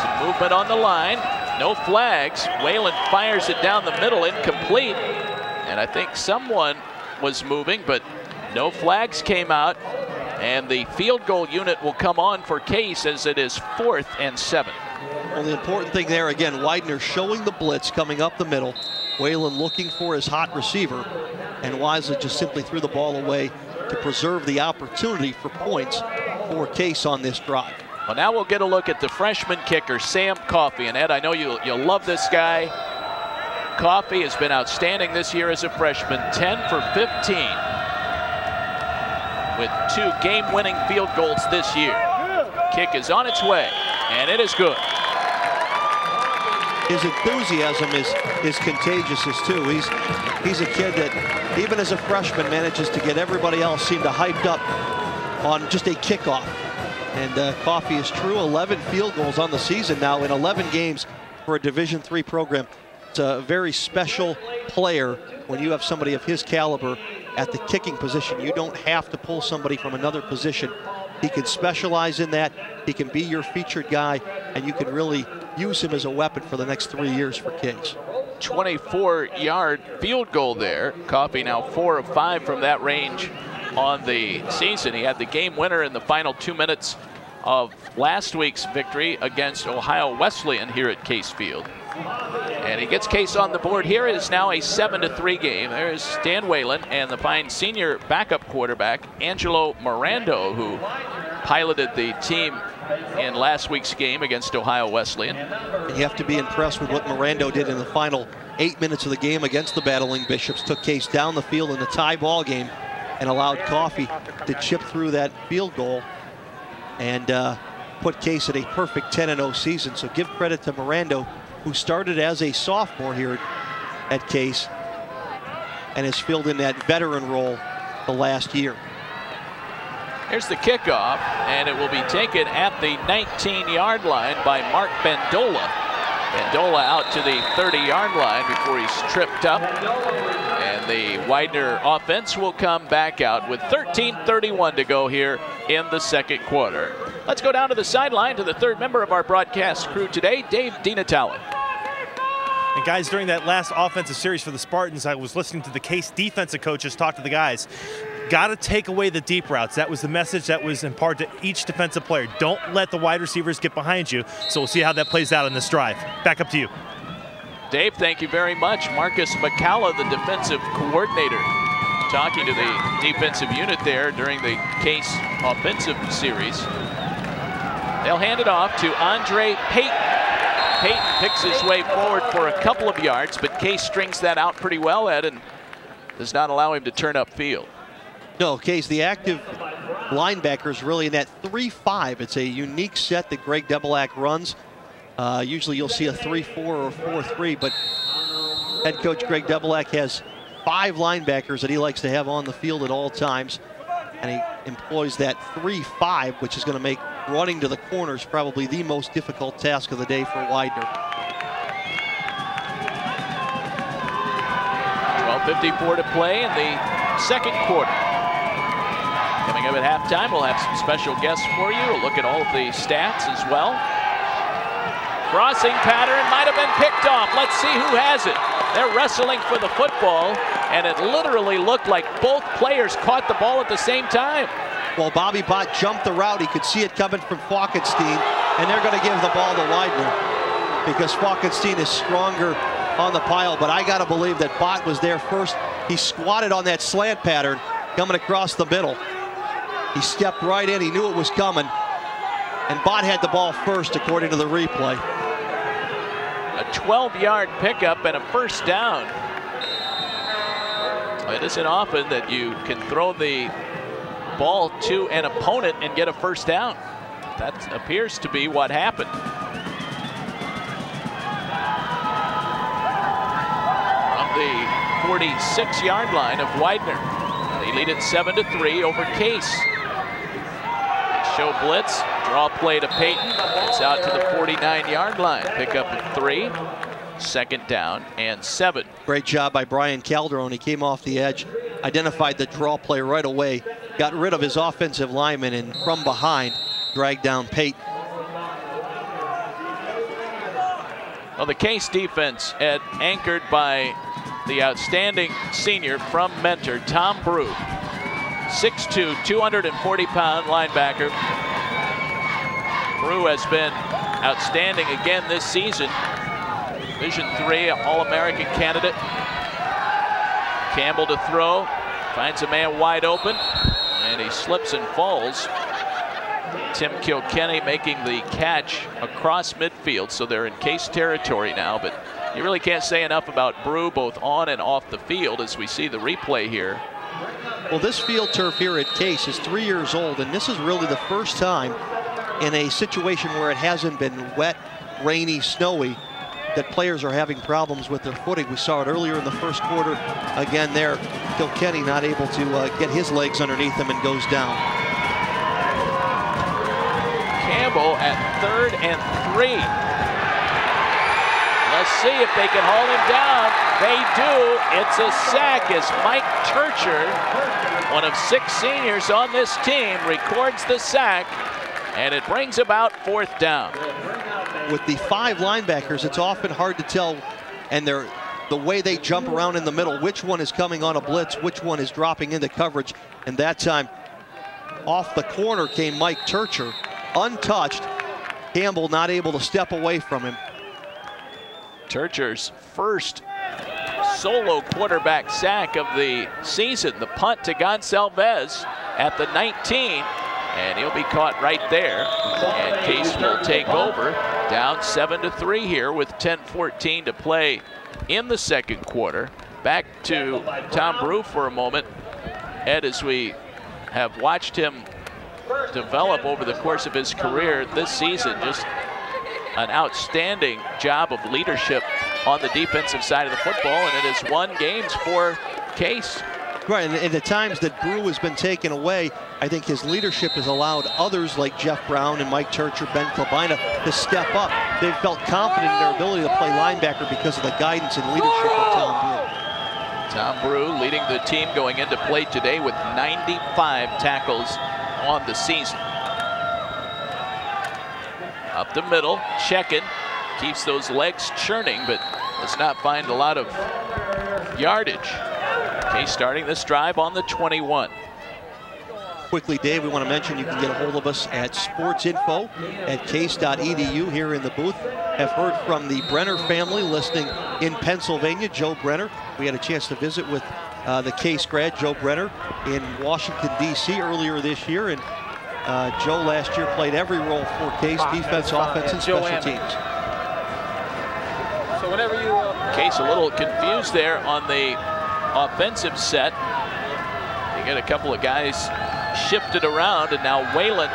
Some movement on the line, no flags. Whalen fires it down the middle, incomplete. And I think someone was moving, but no flags came out. And the field goal unit will come on for Case as it is 4th and 7. Well, the important thing there, again, Widener showing the blitz coming up the middle. Whalen looking for his hot receiver. And wisely just simply threw the ball away to preserve the opportunity for points for Case on this drive. Well, now we'll get a look at the freshman kicker, Sam Coffey. And Ed, I know you'll love this guy. Coffey has been outstanding this year as a freshman, 10 for 15 with 2 game-winning field goals this year. kick is on its way, and it is good. His enthusiasm is contagious too. He's a kid that, even as a freshman, manages to get everybody else seemed to hyped up on just a kickoff. And Coffey is true. 11 field goals on the season now in 11 games for a Division III program. It's a very special player when you have somebody of his caliber at the kicking position. You don't have to pull somebody from another position. He can specialize in that. He can be your featured guy, and you can really use him as a weapon for the next 3 years for Case. 24-yard field goal there. Coffey now 4 of 5 from that range on the season. He had the game winner in the final 2 minutes of last week's victory against Ohio Wesleyan here at Case Field. And he gets Case on the board here. It is now a 7-3 game. There's Dan Whalen and the fine senior backup quarterback, Angelo Mirando, who piloted the team in last week's game against Ohio Wesleyan. You have to be impressed with what Mirando did in the final 8 minutes of the game against the Battling Bishops. Took Case down the field in the tie ball game and allowed Coffey to chip through that field goal and put Case at a perfect 10-0 season. So give credit to Mirando, who started as a sophomore here at Case and has filled in that veteran role the last year. Here's the kickoff, and it will be taken at the 19-yard line by Mark Bandola. Bandola out to the 30-yard line before he's tripped up. And the Widener offense will come back out with 13:31 to go here in the second quarter. Let's go down to the sideline to the third member of our broadcast crew today, Dave DiNatale. And guys, during that last offensive series for the Spartans, I was listening to the Case defensive coaches talk to the guys. Got to take away the deep routes. That was the message that was imparted to each defensive player. Don't let the wide receivers get behind you. So we'll see how that plays out in this drive. Back up to you. Dave, thank you very much. Marcus McCalla, the defensive coordinator, talking to the defensive unit there during the Case offensive series. They'll hand it off to Andre Payton. Payton picks his way forward for a couple of yards, but Case strings that out pretty well, Ed, and does not allow him to turn upfield. No, Case, the active linebackers really in that 3-5. It's a unique set that Greg Debelak runs. Usually you'll see a 3-4 or a 4-3, but head coach Greg Debelak has 5 linebackers that he likes to have on the field at all times, and he employs that 3-5, which is going to make running to the corners probably the most difficult task of the day for Widener. 12:54 to play in the second quarter. Coming up at halftime, we'll have some special guests for you. We'll look at all of the stats as well. Crossing pattern might have been picked off. Let's see who has it. They're wrestling for the football, and it literally looked like both players caught the ball at the same time. Well, Bobby Bott jumped the route. He could see it coming from Falkenstein, and they're going to give the ball to Widener because Falkenstein is stronger on the pile, but I got to believe that Bott was there first. He squatted on that slant pattern coming across the middle. He stepped right in. He knew it was coming, and Bott had the ball first according to the replay. A 12-yard pickup and a first down. It isn't often that you can throw the ball to an opponent and get a first down. That appears to be what happened. From the 46-yard line of Widener, they lead it 7-3 over Case. They show blitz, draw play to Payton. It's out to the 49-yard line. Pick up at 3, second down and 7. Great job by Brian Calderon. He came off the edge, identified the draw play right away, got rid of his offensive lineman, and from behind dragged down Payton. Well, the Case defense, Ed, anchored by the outstanding senior from Mentor, Tom Brew. 6'2", 240-pound linebacker. Brew has been outstanding again this season. Division III All-American candidate. Campbell to throw, finds a man wide open, and he slips and falls. Tim Kilkenny making the catch across midfield, so they're in Case territory now, but you really can't say enough about Brew both on and off the field as we see the replay here. Well, this field turf here at Case is 3 years old, and this is really the first time in a situation where it hasn't been wet, rainy, snowy, that players are having problems with their footing. We saw it earlier in the first quarter. Again there, Kilkenny not able to get his legs underneath him and goes down. Campbell at 3rd and 3. Let's see if they can hold him down. They do. It's a sack as Mike Turcher, one of 6 seniors on this team, records the sack, and it brings about 4th down. With the 5 linebackers, it's often hard to tell, and the way they jump around in the middle, which one is coming on a blitz, which one is dropping into coverage. And that time, off the corner came Mike Turcher, untouched. Campbell not able to step away from him. Turcher's first solo quarterback sack of the season. The punt to Gonsalves at the 19. And he'll be caught right there. And Case will take over. Down 7-3 here with 10:14 to play in the second quarter. Back to Tom Brew for a moment. Ed, as we have watched him develop over the course of his career this season, just an outstanding job of leadership on the defensive side of the football, and it has won games for Case. Right, and at the times that Brew has been taken away, I think his leadership has allowed others like Jeff Brown and Mike Turcher, Ben Klabina to step up. They've felt confident in their ability to play linebacker because of the guidance and leadership of Tom Brew. Tom Brew leading the team going into play today with 95 tackles on the season. Up the middle, checking, keeps those legs churning, but does not find a lot of yardage. Case starting this drive on the 21. Quickly, Dave, we want to mention you can get a hold of us at sportsinfo@case.edu here in the booth. Have heard from the Brenner family listening in Pennsylvania, Joe Brenner. We had a chance to visit with the Case grad, Joe Brenner, in Washington, D.C. earlier this year. And Joe last year played every role for Case, defense, offense, and special teams. So whenever you... Case a little confused there on the offensive set. You get a couple of guys shifted around, and now Whalen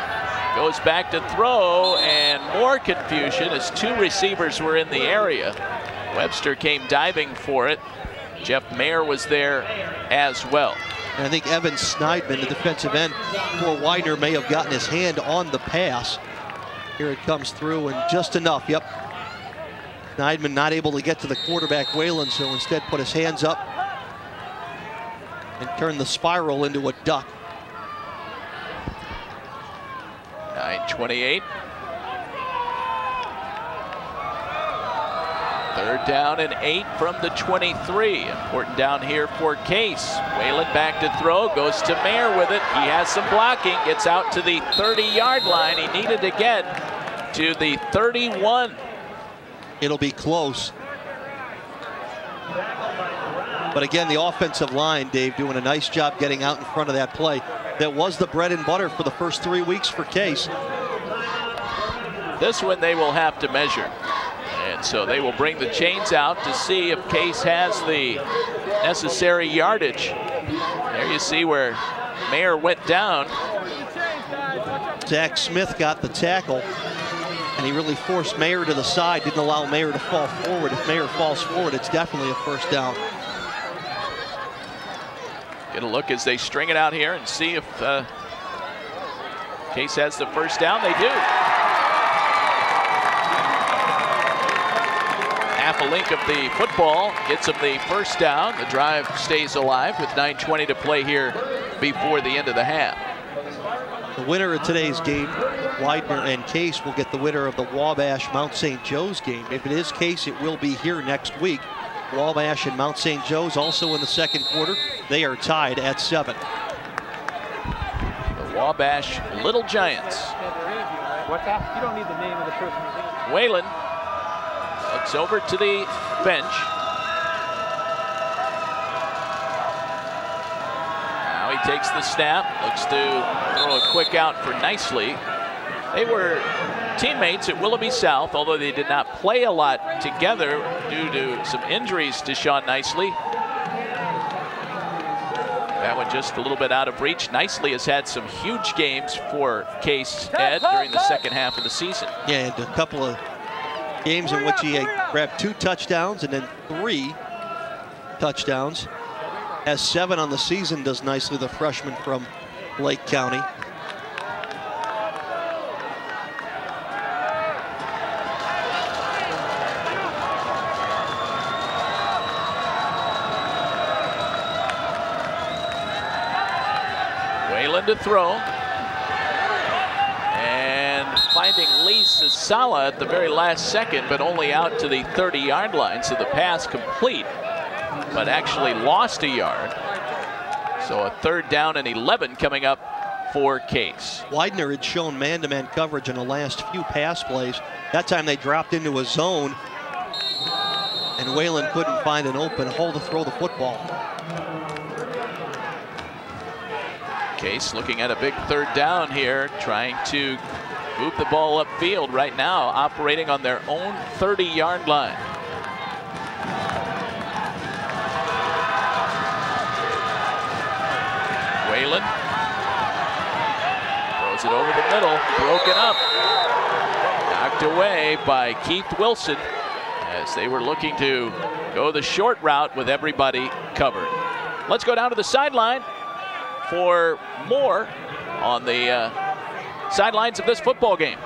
goes back to throw, and more confusion as 2 receivers were in the area. Webster came diving for it. Jeff Mayer was there as well. And I think Evan Sneidman, the defensive end for Widener, may have gotten his hand on the pass. Here it comes through, and just enough. Yep. Sneidman not able to get to the quarterback, Whalen, so instead put his hands up and turn the spiral into a duck. 9:28. 3rd down and 8 from the 23. Important down here for Case. Whalen back to throw, goes to Mayer with it. He has some blocking, gets out to the 30-yard line. He needed to get to the 31. It'll be close. But again, the offensive line, Dave, doing a nice job getting out in front of that play. That was the bread and butter for the first 3 weeks for Case. This one they will have to measure. And so they will bring the chains out to see if Case has the necessary yardage. There you see where Mayer went down. Zach Smith got the tackle, and he really forced Mayer to the side, didn't allow Mayer to fall forward. If Mayer falls forward, it's definitely a first down. Get a look as they string it out here and see if Case has the first down. They do. Half a link of the football gets them the first down. The drive stays alive with 9:20 to play here before the end of the half. The winner of today's game, Widener and Case, will get the winner of the Wabash Mount St. Joe's game. If it is Case, it will be here next week. Wabash and Mount St. Joe's also in the second quarter. They are tied at 7. The Wabash Little Giants. What's that? You don't need the name of the person. Whalen looks over to the bench. Now he takes the snap, looks to throw a quick out for Nicely. They were teammates at Willoughby South, although they did not play a lot together due to some injuries to Sean Nicely. That one just a little bit out of reach. Nicely has had some huge games for Case, Ed, during the second half of the season. Yeah, and a couple of games in which he grabbed 2 touchdowns and then 3 touchdowns. Has 7 on the season, does nicely, the freshman from Lake County. Whalen to throw. And finding Lee Sasala at the very last second, but only out to the 30-yard line, so the pass complete, but actually lost a yard. So a 3rd down and 11 coming up for Case. Widener had shown man-to-man coverage in the last few pass plays. That time they dropped into a zone, and Whalen couldn't find an open hole to throw the football. Case looking at a big 3rd down here, trying to move the ball upfield right now, operating on their own 30-yard line. Whalen throws it over the middle, broken up, knocked away by Keith Wilson as they were looking to go the short route with everybody covered. Let's go down to the sideline for more on the sidelines of this football game.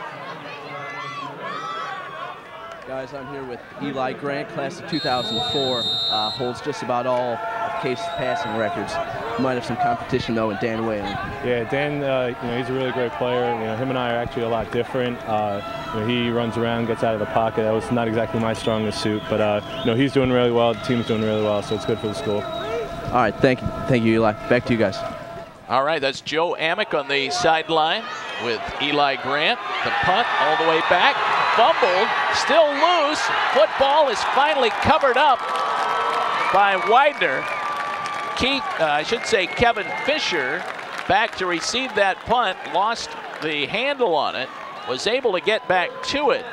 Guys, I'm here with Eli Grant, class of 2004, holds just about all of Case's passing records. Might have some competition though with Dan Whalen. Yeah, Dan, you know, he's a really great player. You know, him and I are actually a lot different. You know, he runs around, gets out of the pocket. That was not exactly my strongest suit, but you know, he's doing really well. The team's doing really well, so it's good for the school. All right, thank you, Eli. Back to you guys. All right, that's Joe Amick on the sideline with Eli Grant. The punt all the way back, fumbled, still loose. Football is finally covered up by Widener. Kevin Fisher back to receive that punt, lost the handle on it, was able to get back to it,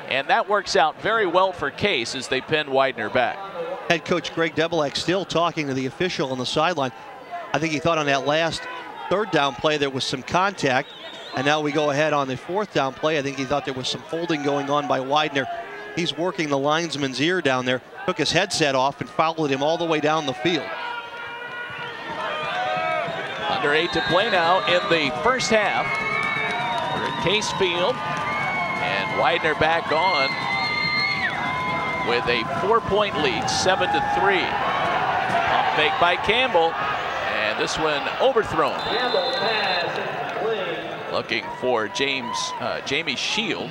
and that works out very well for Case as they pin Widener back. Head coach Greg Debelak still talking to the official on the sideline. I think he thought on that last 3rd down play there was some contact, and now we go ahead on the 4th down play. I think he thought there was some holding going on by Widener. He's working the linesman's ear down there, took his headset off and followed him all the way down the field. Under 8 to play now in the first half. We're at Case Field, and Widener back on with a 4-point lead, 7-3. Pump fake by Campbell. And this one overthrown. Looking for Jamie Shield.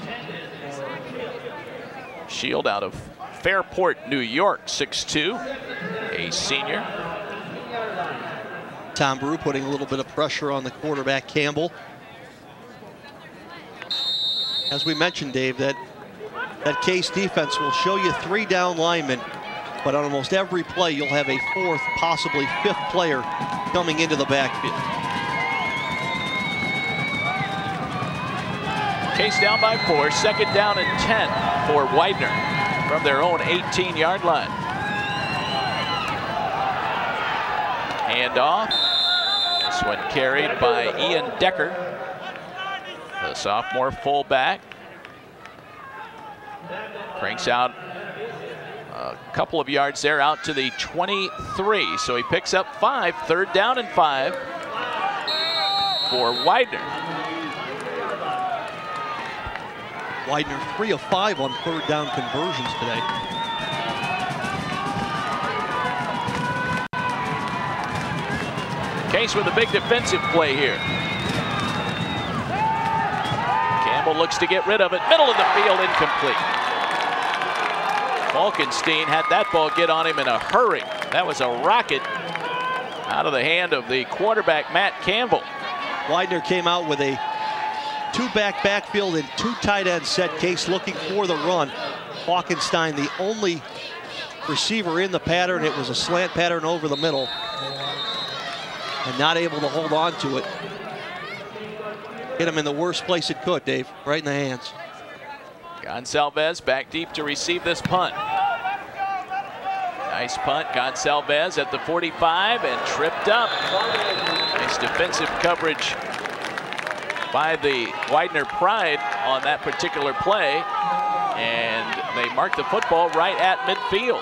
Shield out of Fairport, New York, 6'2", a senior. Tom Brew putting a little bit of pressure on the quarterback, Campbell. As we mentioned, Dave, that Case defense will show you 3 down linemen, but on almost every play, you'll have a 4th, possibly 5th player coming into the backfield. Case down by 4, 2nd down and 10 for Widener from their own 18-yard line. Hand off. This one carried by Ian Decker, the sophomore fullback. Cranks out a couple of yards there out to the 23. So he picks up 5, 3rd down and 5 for Widener. Widener 3 of 5 on 3rd down conversions today. Case with a big defensive play here. Campbell looks to get rid of it. Middle of the field, incomplete. Falkenstein had that ball get on him in a hurry. That was a rocket out of the hand of the quarterback, Matt Campbell. Widener came out with a 2-back backfield and 2 tight end set. Case looking for the run. Falkenstein, the only receiver in the pattern. It was a slant pattern over the middle, and not able to hold on to it. Hit him in the worst place it could, Dave, right in the hands. Gonsalves back deep to receive this punt. Nice punt. Gonsalves at the 45 and tripped up. Nice defensive coverage by the Widener Pride on that particular play. And they mark the football right at midfield.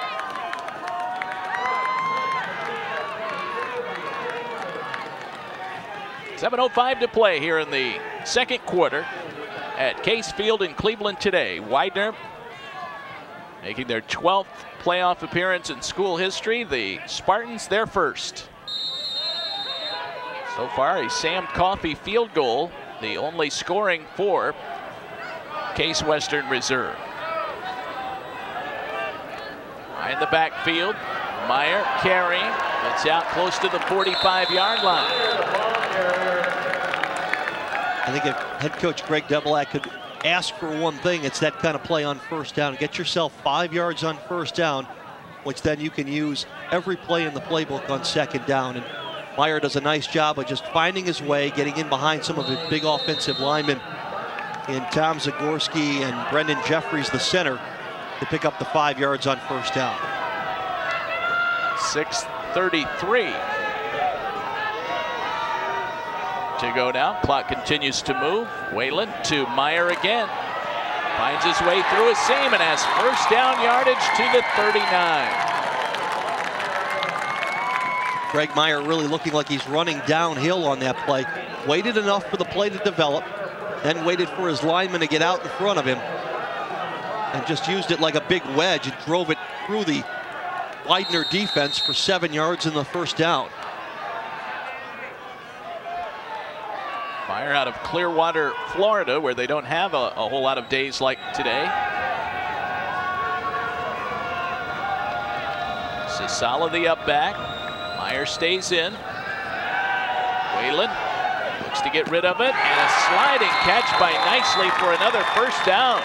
.7:05 to play here in the second quarter at Case Field in Cleveland today. Widener making their 12th playoff appearance in school history. The Spartans their first. So far, a Sam Coffey field goal, the only scoring for Case Western Reserve. In the backfield, Meyer carrying. It's out close to the 45-yard line. I think if head coach Greg Debelak could ask for one thing, it's that kind of play on first down. Get yourself 5 yards on first down, which then you can use every play in the playbook on second down. And Meyer does a nice job of just finding his way, getting in behind some of the big offensive linemen in Tom Zagorski and Brendan Jeffries, the center, to pick up the 5 yards on first down. 6:33 to go now. Clock continues to move. Whalen to Meyer again. Finds his way through a seam and has first down yardage to the 39. Greg Meyer really looking like he's running downhill on that play. Waited enough for the play to develop, then waited for his lineman to get out in front of him, and just used it like a big wedge and drove it through the Widener defense for 7 yards in the first down. Meyer out of Clearwater, Florida, where they don't have a whole lot of days like today. Sisala the up back. Meyer stays in. Whalen looks to get rid of it, and a sliding catch by Nicely for another first down.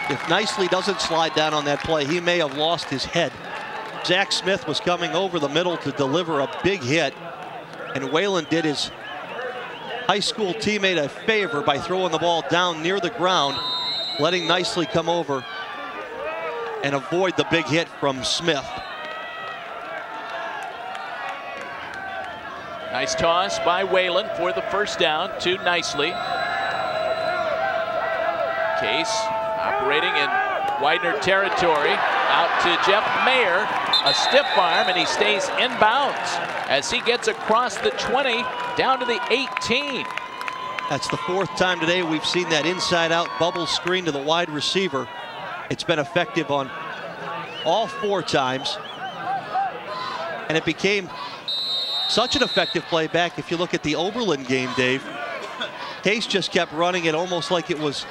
If Nicely doesn't slide down on that play, he may have lost his head. Zach Smith was coming over the middle to deliver a big hit, and Whalen did his high school teammate a favor by throwing the ball down near the ground, letting Nicely come over and avoid the big hit from Smith. Nice toss by Whalen for the first down to Nicely. Case operating in Widener territory. Out to Jeff Mayer, a stiff arm, and he stays inbounds as he gets across the 20 down to the 18. That's the fourth time today we've seen that inside-out bubble screen to the wide receiver. It's been effective on all 4 times, and it became such an effective play back. If you look at the Oberlin game, Dave, Case just kept running it almost like it was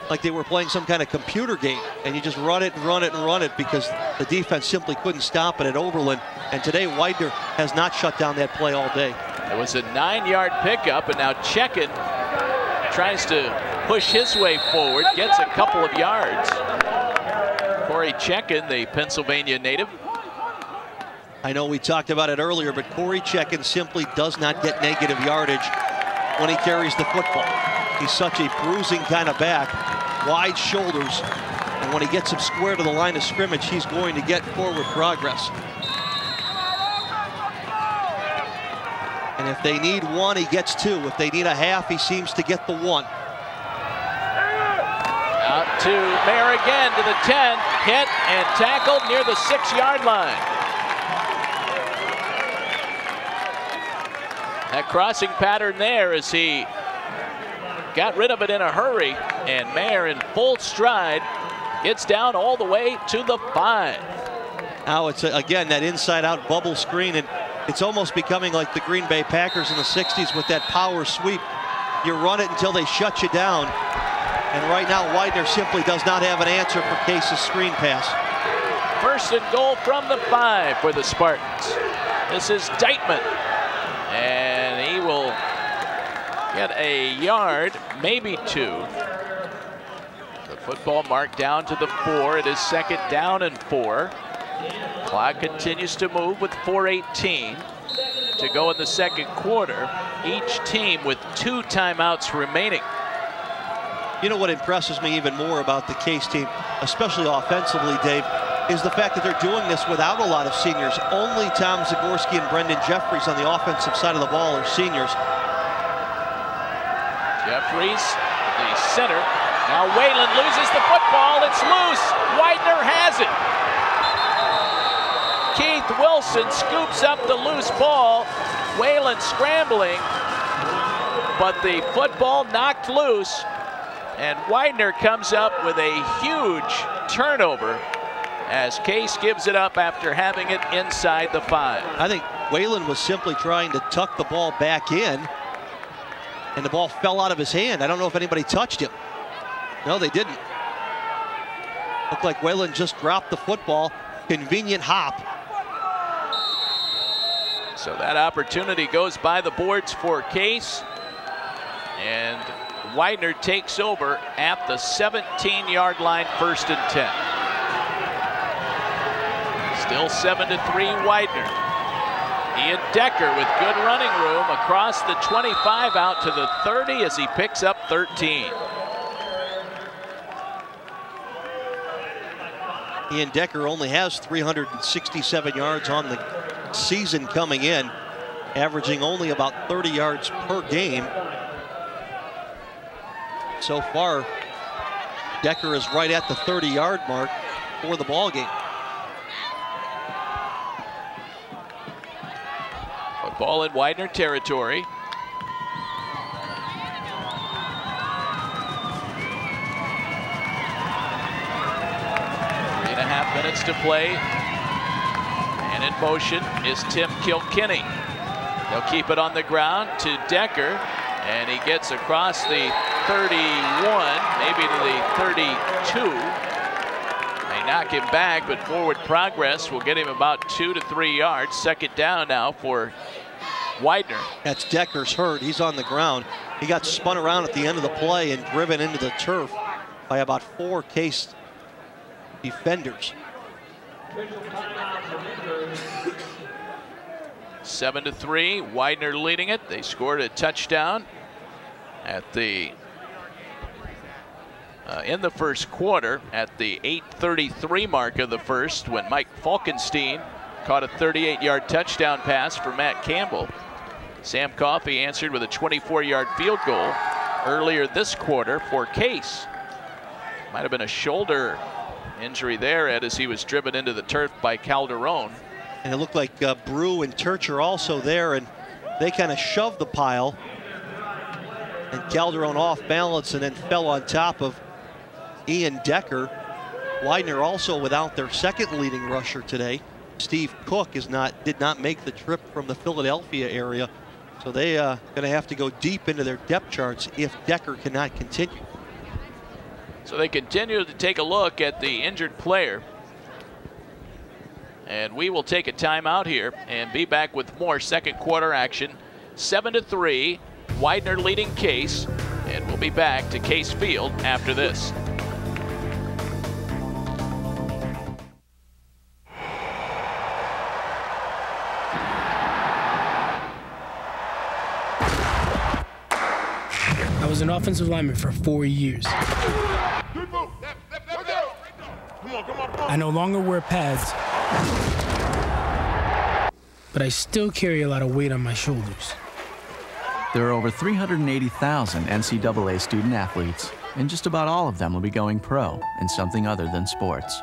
like they were playing some kind of computer game, and you just run it and run it and run it because the defense simply couldn't stop it at Oberlin. And today Widener has not shut down that play all day. It was a 9-yard pickup, and now Chekin tries to push his way forward, gets a couple of yards. Corey Chekin, the Pennsylvania native. I know we talked about it earlier, but Corey Chekin simply does not get negative yardage when he carries the football. He's such a bruising kind of back, wide shoulders, and when he gets him square to the line of scrimmage, he's going to get forward progress. And if they need 1, he gets 2. If they need a half, he seems to get the 1. Out to Mayer again to the 10, hit and tackled near the 6-yard line. That crossing pattern there as he got rid of it in a hurry, and Mayer in full stride gets down all the way to the 5. Now it's again that inside-out bubble screen, and it's almost becoming like the Green Bay Packers in the 60s with that power sweep. You run it until they shut you down, and right now Widener simply does not have an answer for Case's screen pass. First and goal from the 5 for the Spartans. This is Deitman, and he will get a yard, maybe 2. The football marked down to the 4. It is second down and 4. Clock continues to move with 4:18 to go in the second quarter. Each team with 2 timeouts remaining. You know what impresses me even more about the Case team, especially offensively, Dave, is the fact that they're doing this without a lot of seniors. Only Tom Zagorski and Brendan Jeffries on the offensive side of the ball are seniors. Jeffries, the center. Now Whalen loses the football. It's loose. Widener has it. Keith Wilson scoops up the loose ball. Whalen scrambling, but the football knocked loose, and Widener comes up with a huge turnover as Case gives it up after having it inside the 5. I think Whalen was simply trying to tuck the ball back in, and the ball fell out of his hand. I don't know if anybody touched him. No, they didn't. Looked like Whalen just dropped the football. Convenient hop. So that opportunity goes by the boards for Case, and Widener takes over at the 17-yard line, 1st and 10. Still 7-3 Widener. Ian Decker with good running room across the 25 out to the 30 as he picks up 13. Ian Decker only has 367 yards on the season coming in, averaging only about 30 yards per game. So far, Decker is right at the 30-yard mark for the ball game. Ball in Widener territory. Three and a half minutes to play. And in motion is Tim Kilkenny. They'll keep it on the ground to Decker, and he gets across the 31, maybe to the 32. They knock him back, but forward progress will get him about 2 to 3 yards. 2nd down now for Widener. That's Decker's hurt. He's on the ground. He got spun around at the end of the play and driven into the turf by about 4 Case defenders. 7-3, Widener leading it. They scored a touchdown at the in the first quarter at the 8:33 mark of the first, when Mike Falkenstein caught a 38-yard touchdown pass for Matt Campbell. Sam Coffey answered with a 24-yard field goal earlier this quarter for Case. Might have been a shoulder injury there, Ed, as he was driven into the turf by Calderon. And it looked like Brew and Turcher also there, and they kind of shoved the pile. And Calderon off balance and then fell on top of Ian Decker. Widener also without their 2nd leading rusher today. Steve Cook did not make the trip from the Philadelphia area, so they going to have to go deep into their depth charts if Decker cannot continue. So they continue to take a look at the injured player, and we will take a timeout here and be back with more 2nd quarter action. 7-3, Widener leading Case, and we'll be back to Case Field after this. I was an offensive lineman for 4 years. I no longer wear pads, but I still carry a lot of weight on my shoulders. There are over 380,000 NCAA student athletes, and just about all of them will be going pro in something other than sports.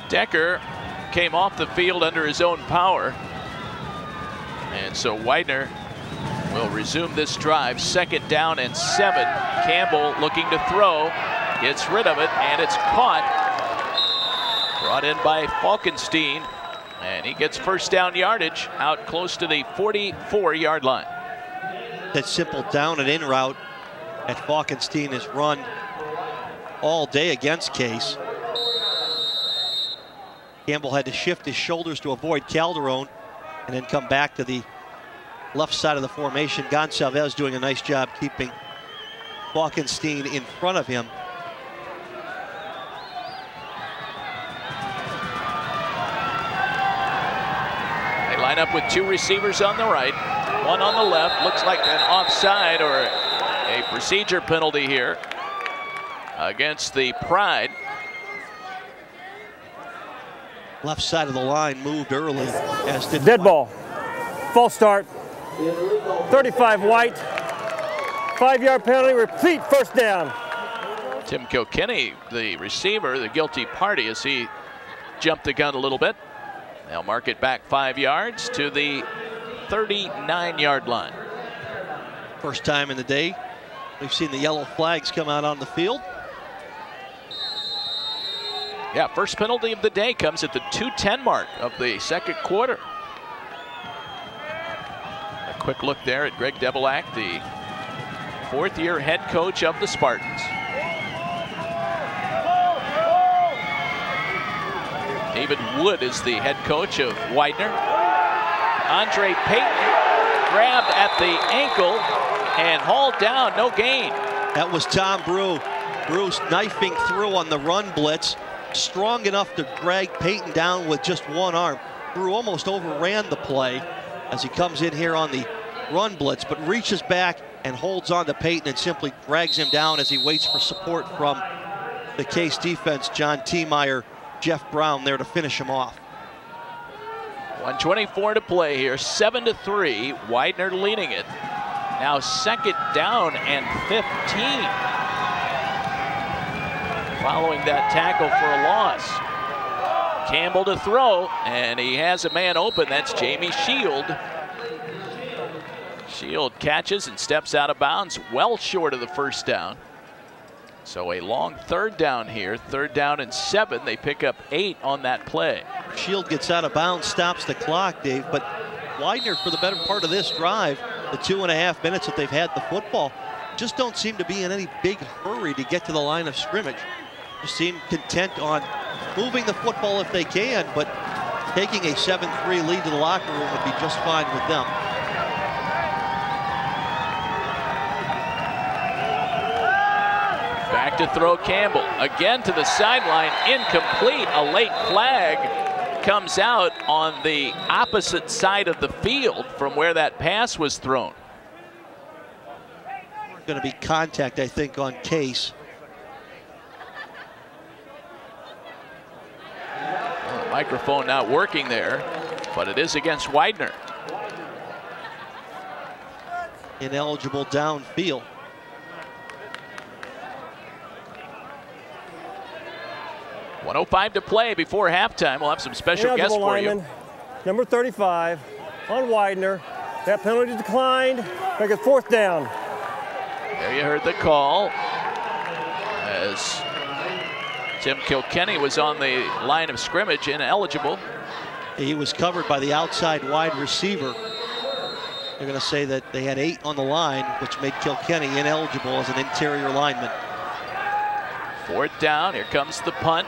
Decker came off the field under his own power, and so Widener will resume this drive. 2nd down and 7. Campbell looking to throw, gets rid of it, and it's caught. Brought in by Falkenstein, and he gets 1st down yardage out close to the 44-yard line. That simple down and in route that Falkenstein has run all day against Case. Campbell had to shift his shoulders to avoid Calderon and then come back to the left side of the formation. Gonçalves doing a nice job keeping Falkenstein in front of him. They line up with 2 receivers on the right. One on the left. Looks like an offside or a procedure penalty here against the Pride. Left side of the line moved early, as did dead ball. False start. 35 White. 5-yard penalty, repeat first down. Tim Kilkenny, the receiver, the guilty party, as he jumped the gun a little bit. They'll mark it back 5 yards to the 39-yard line. First time in the day we've seen the yellow flags come out on the field. Yeah, first penalty of the day comes at the 2:10 mark of the second quarter. A quick look there at Greg Debelak, the fourth-year head coach of the Spartans. David Wood is the head coach of Widener. Andre Payton grabbed at the ankle and hauled down, no gain. That was Tom Brew. Brew's knifing through on the run blitz, strong enough to drag Payton down with just one arm. Brew almost overran the play as he comes in here on the run blitz, but reaches back and holds on to Payton and simply drags him down as he waits for support from the Case defense. John Tiemeyer, Jeff Brown there to finish him off. 1:24 to play here, 7-3, Widener leading it. Now second down and 15. Following that tackle for a loss. Campbell to throw, and he has a man open. That's Jamie Shield. Shield catches and steps out of bounds, well short of the first down. So a long third down here, 3rd down and 7. They pick up 8 on that play. Shield gets out of bounds, stops the clock, Dave, but Widener, for the better part of this drive, the 2.5 minutes that they've had the football, just don't seem to be in any big hurry to get to the line of scrimmage. Just seem content on moving the football if they can, but taking a 7-3 lead to the locker room would be just fine with them. Back to throw Campbell, again to the sideline, incomplete. A late flag comes out on the opposite side of the field from where that pass was thrown. Going to be contact, I think, on Case. Well, the microphone not working there, but it is against Widener. Ineligible downfield. .105 to play before halftime. We'll have some special guests for you. Number 35 on Widener. That penalty declined. Make it 4th down. There you heard the call as Tim Kilkenny was on the line of scrimmage, ineligible. He was covered by the outside wide receiver. They're going to say that they had 8 on the line, which made Kilkenny ineligible as an interior lineman. 4th down. Here comes the punt.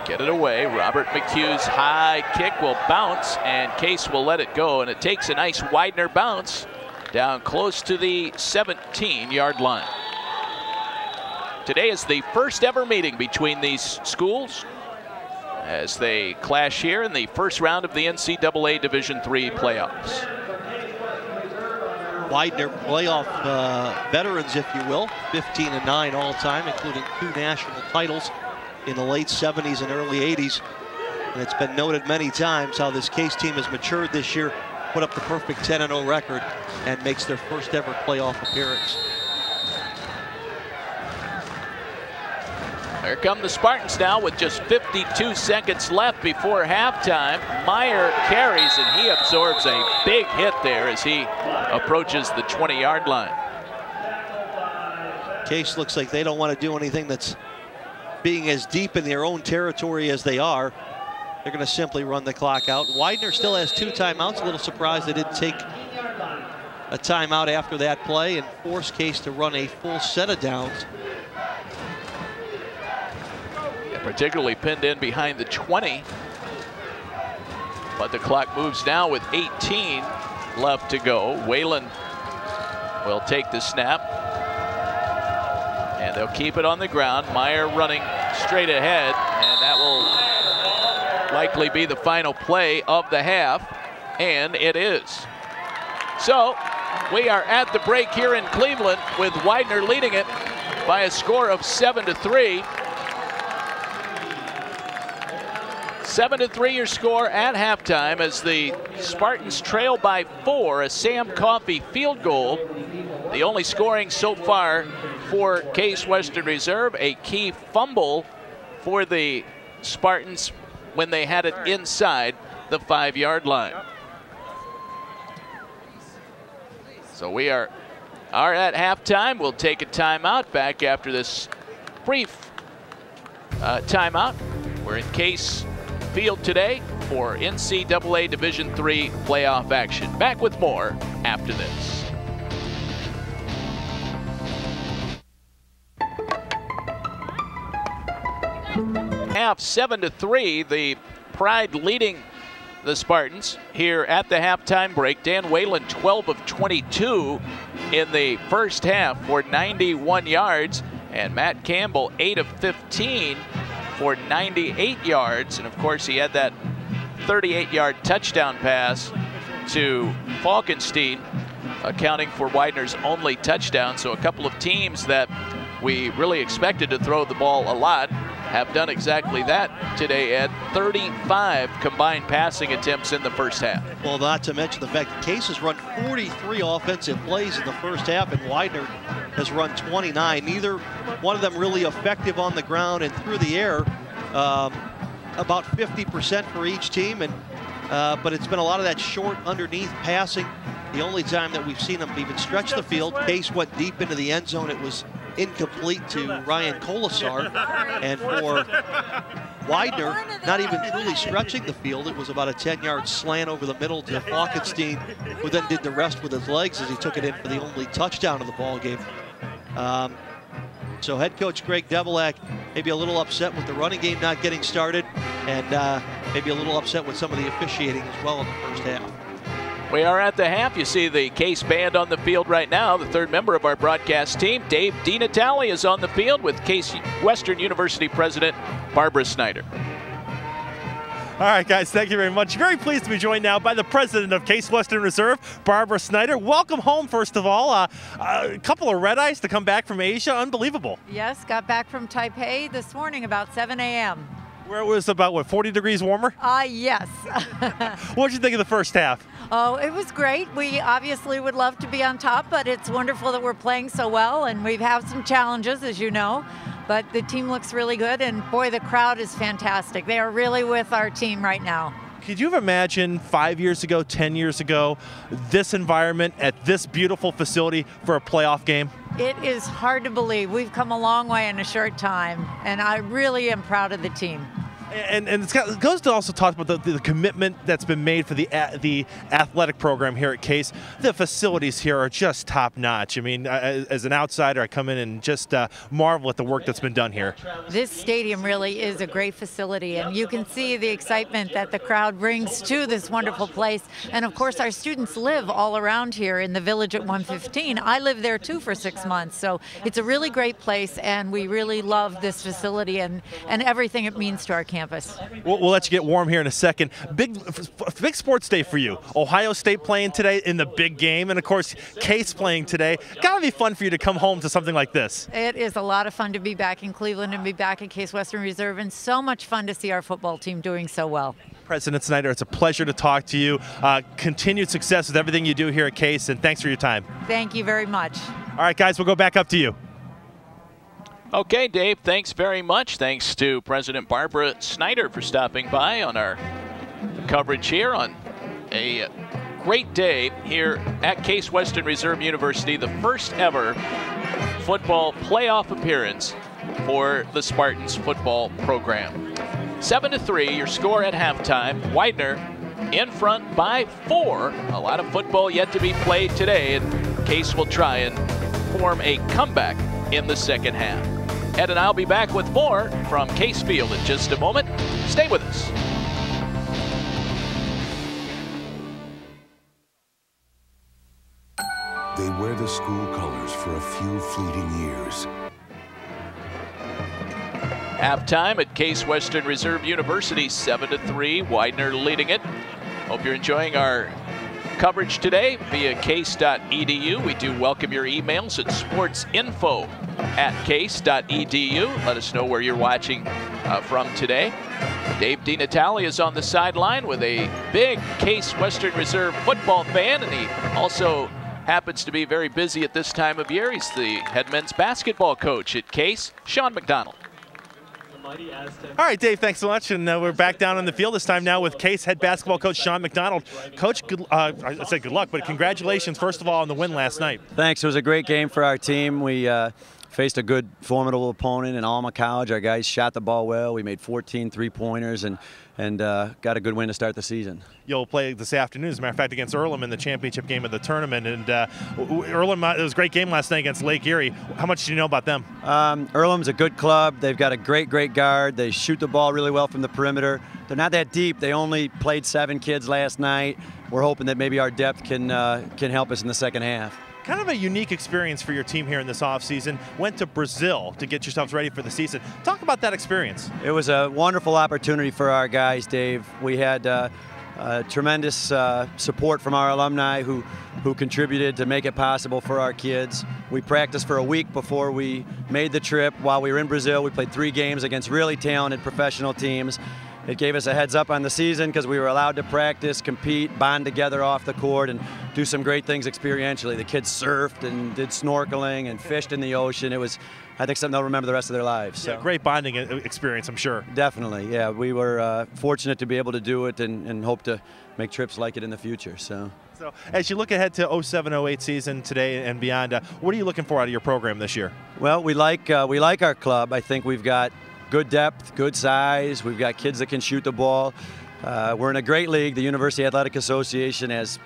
Get it away. Robert McHugh's high kick will bounce, and Case will let it go, and it takes a nice Widener bounce down close to the 17-yard line. Today is the first ever meeting between these schools as they clash here in the first round of the NCAA Division III playoffs. Widener playoff veterans, if you will, 15-9 all time, including 2 national titles in the late 70s and early 80s. And it's been noted many times how this Case team has matured this year, put up the perfect 10-0 record, and makes their first ever playoff appearance. Here come the Spartans now with just 52 seconds left before halftime. Meyer carries, and he absorbs a big hit there as he approaches the 20-yard line. Case looks like they don't want to do anything that's being as deep in their own territory as they are. They're going to simply run the clock out. Widener still has 2 timeouts. A little surprised they didn't take a timeout after that play and force Case to run a full set of downs. Particularly pinned in behind the 20. But the clock moves now with 18 left to go. Whalen will take the snap. And they'll keep it on the ground. Meyer running straight ahead. And that will likely be the final play of the half. And it is. So we are at the break here in Cleveland with Widener leading it by a score of 7-3. 7-3 your score at halftime as the Spartans trail by 4, a Sam Coffey field goal. The only scoring so far for Case Western Reserve, a key fumble for the Spartans when they had it inside the 5-yard line. So we are at halftime. We'll take a timeout back after this brief timeout. We're in Case Field today for NCAA Division III playoff action. Back with more after this. Half 7-3, the Pride leading the Spartans here at the halftime break. Dan Whalen 12 of 22 in the first half for 91 yards, and Matt Campbell 8 of 15 for 98 yards. And of course he had that 38-yard touchdown pass to Falkenstein, accounting for Widener's only touchdown. So a couple of teams that we really expected to throw the ball a lot have done exactly that today, Ed. 35 combined passing attempts in the first half. Well, not to mention the fact that Case has run 43 offensive plays in the first half, and Widener has run 29. Neither one of them really effective on the ground and through the air. About 50% for each team, and but it's been a lot of that short underneath passing. The only time that we've seen them even stretch the field, Case went deep into the end zone. It was incomplete to Ryan Colasar, and for Widener, not even truly stretching the field. It was about a 10-yard slant over the middle to Falkenstein, who then did the rest with his legs as he took it in for the only touchdown of the ball game. So head coach Greg Devilak maybe a little upset with the running game not getting started, and maybe a little upset with some of the officiating as well in the first half. We are at the half. You see the Case band on the field right now. The third member of our broadcast team, Dave DiNatale, is on the field with Case Western University president Barbara Snyder. All right, guys, thank you very much. Very pleased to be joined now by the president of Case Western Reserve, Barbara Snyder. Welcome home, first of all. A couple of red eyes to come back from Asia. Unbelievable. Yes, got back from Taipei this morning about 7 a.m. Where it was about, what, 40 degrees warmer? Yes. What did you think of the first half? Oh, it was great. We obviously would love to be on top, but it's wonderful that we're playing so well, and we've had some challenges, as you know, but the team looks really good, and boy, the crowd is fantastic. They are really with our team right now. Could you have imagined 5 years ago, 10 years ago, this environment at this beautiful facility for a playoff game? It is hard to believe. We've come a long way in a short time, and I really am proud of the team. And it goes to also talk about the commitment that's been made for the athletic program here at Case. The facilities here are just top notch. I mean, as an outsider, I come in and just marvel at the work that's been done here. This stadium really is a great facility, and you can see the excitement that the crowd brings to this wonderful place. And of course, our students live all around here in the village at 115. I lived there too for 6 months, so it's a really great place, and we really love this facility and everything it means to our campus. We'll let you get warm here in a second. Big sports day for you. Ohio State playing today in the big game, and of course Case playing today. Gotta be fun for you to come home to something like this. It is a lot of fun to be back in Cleveland and be back at Case Western Reserve, and so much fun to see our football team doing so well. President Snyder, it's a pleasure to talk to you. Continued success with everything you do here at Case, and thanks for your time. Thank you very much. All right, guys, we'll go back up to you. Okay, Dave, thanks very much. Thanks to President Barbara Snyder for stopping by on our coverage here on a great day here at Case Western Reserve University, the first ever football playoff appearance for the Spartans football program. 7-3, your score at halftime. Widener in front by 4. A lot of football yet to be played today, and Case will try and form a comeback in the second half. Ed and I'll be back with more from Case Field in just a moment. Stay with us. They wear the school colors for a few fleeting years. Halftime at Case Western Reserve University, 7-3. Widener leading it Hope you're enjoying our coverage today via case.edu. We do welcome your emails at sportsinfo@case.edu. Let us know where you're watching from today. Dave DiNatale is on the sideline with a big Case Western Reserve football fan, and he also happens to be very busy at this time of year. He's the head men's basketball coach at Case, Sean McDonald. All right, Dave, thanks so much. And we're back down on the field this time now with Case head basketball coach Sean McDonald. Coach, I said good luck, but congratulations, first of all, on the win last night. Thanks. It was a great game for our team. We faced a good, formidable opponent in Alma College. Our guys shot the ball well. We made 14 three-pointers and got a good win to start the season. You'll play this afternoon, as a matter of fact, against Earlham in the championship game of the tournament. And Earlham, it was a great game last night against Lake Erie. How much do you know about them? Earlham's a good club. They've got a great guard. They shoot the ball really well from the perimeter. They're not that deep. They only played 7 kids last night. We're hoping that maybe our depth can help us in the second half. Kind of a unique experience for your team here in this offseason. Went to Brazil to get yourselves ready for the season. Talk about that experience. It was a wonderful opportunity for our guys, Dave. We had tremendous support from our alumni who contributed to make it possible for our kids. We practiced for a week before we made the trip. While we were in Brazil, we played 3 games against really talented professional teams. It gave us a heads up on the season because we were allowed to practice, compete, bond together off the court, and do some great things experientially. The kids surfed and did snorkeling and fished in the ocean. It was, I think, something they'll remember the rest of their lives. So. Yeah, great bonding experience, I'm sure. Definitely, yeah. We were fortunate to be able to do it and hope to make trips like it in the future. So as you look ahead to 07-08 season today and beyond, what are you looking for out of your program this year? Well, we like our club. I think we've got good depth, good size. We've got kids that can shoot the ball. We're in a great league. The University Athletic Association has,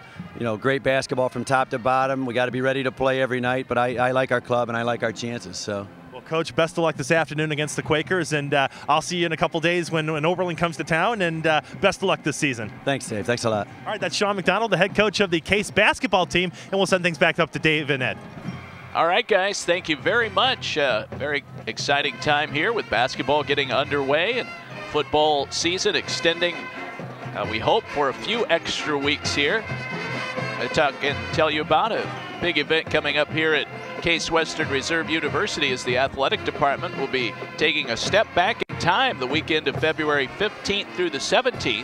great basketball from top to bottom. We got to be ready to play every night, but I like our club and I like our chances. So. Well, Coach, best of luck this afternoon against the Quakers, and I'll see you in a couple days when Oberlin comes to town, and best of luck this season. Thanks, Dave. Thanks a lot. All right, that's Sean McDonald, the head coach of the Case basketball team, and we'll send things back up to Dave and Ed. All right, guys, thank you very much. Very exciting time here with basketball getting underway and football season extending, we hope, for a few extra weeks here. I tell you about a big event coming up here at Case Western Reserve University as the athletic department will be taking a step back in time the weekend of February 15th through the 17th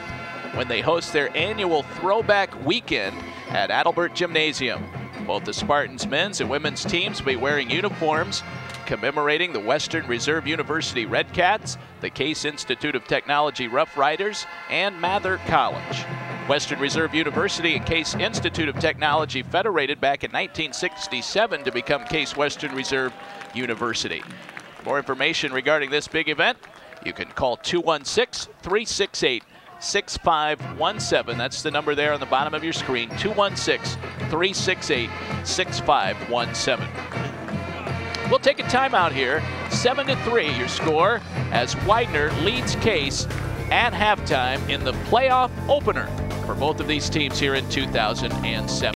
when they host their annual Throwback Weekend at Adelbert Gymnasium. Both the Spartans men's and women's teams will be wearing uniforms commemorating the Western Reserve University Red Cats, the Case Institute of Technology Rough Riders, and Mather College. Western Reserve University and Case Institute of Technology federated back in 1967 to become Case Western Reserve University. For more information regarding this big event, you can call 216-368-6517. That's the number there on the bottom of your screen, 216-368-6517. We'll take a timeout here. 7-3 your score as Widener leads Case at halftime in the playoff opener for both of these teams here in 2007.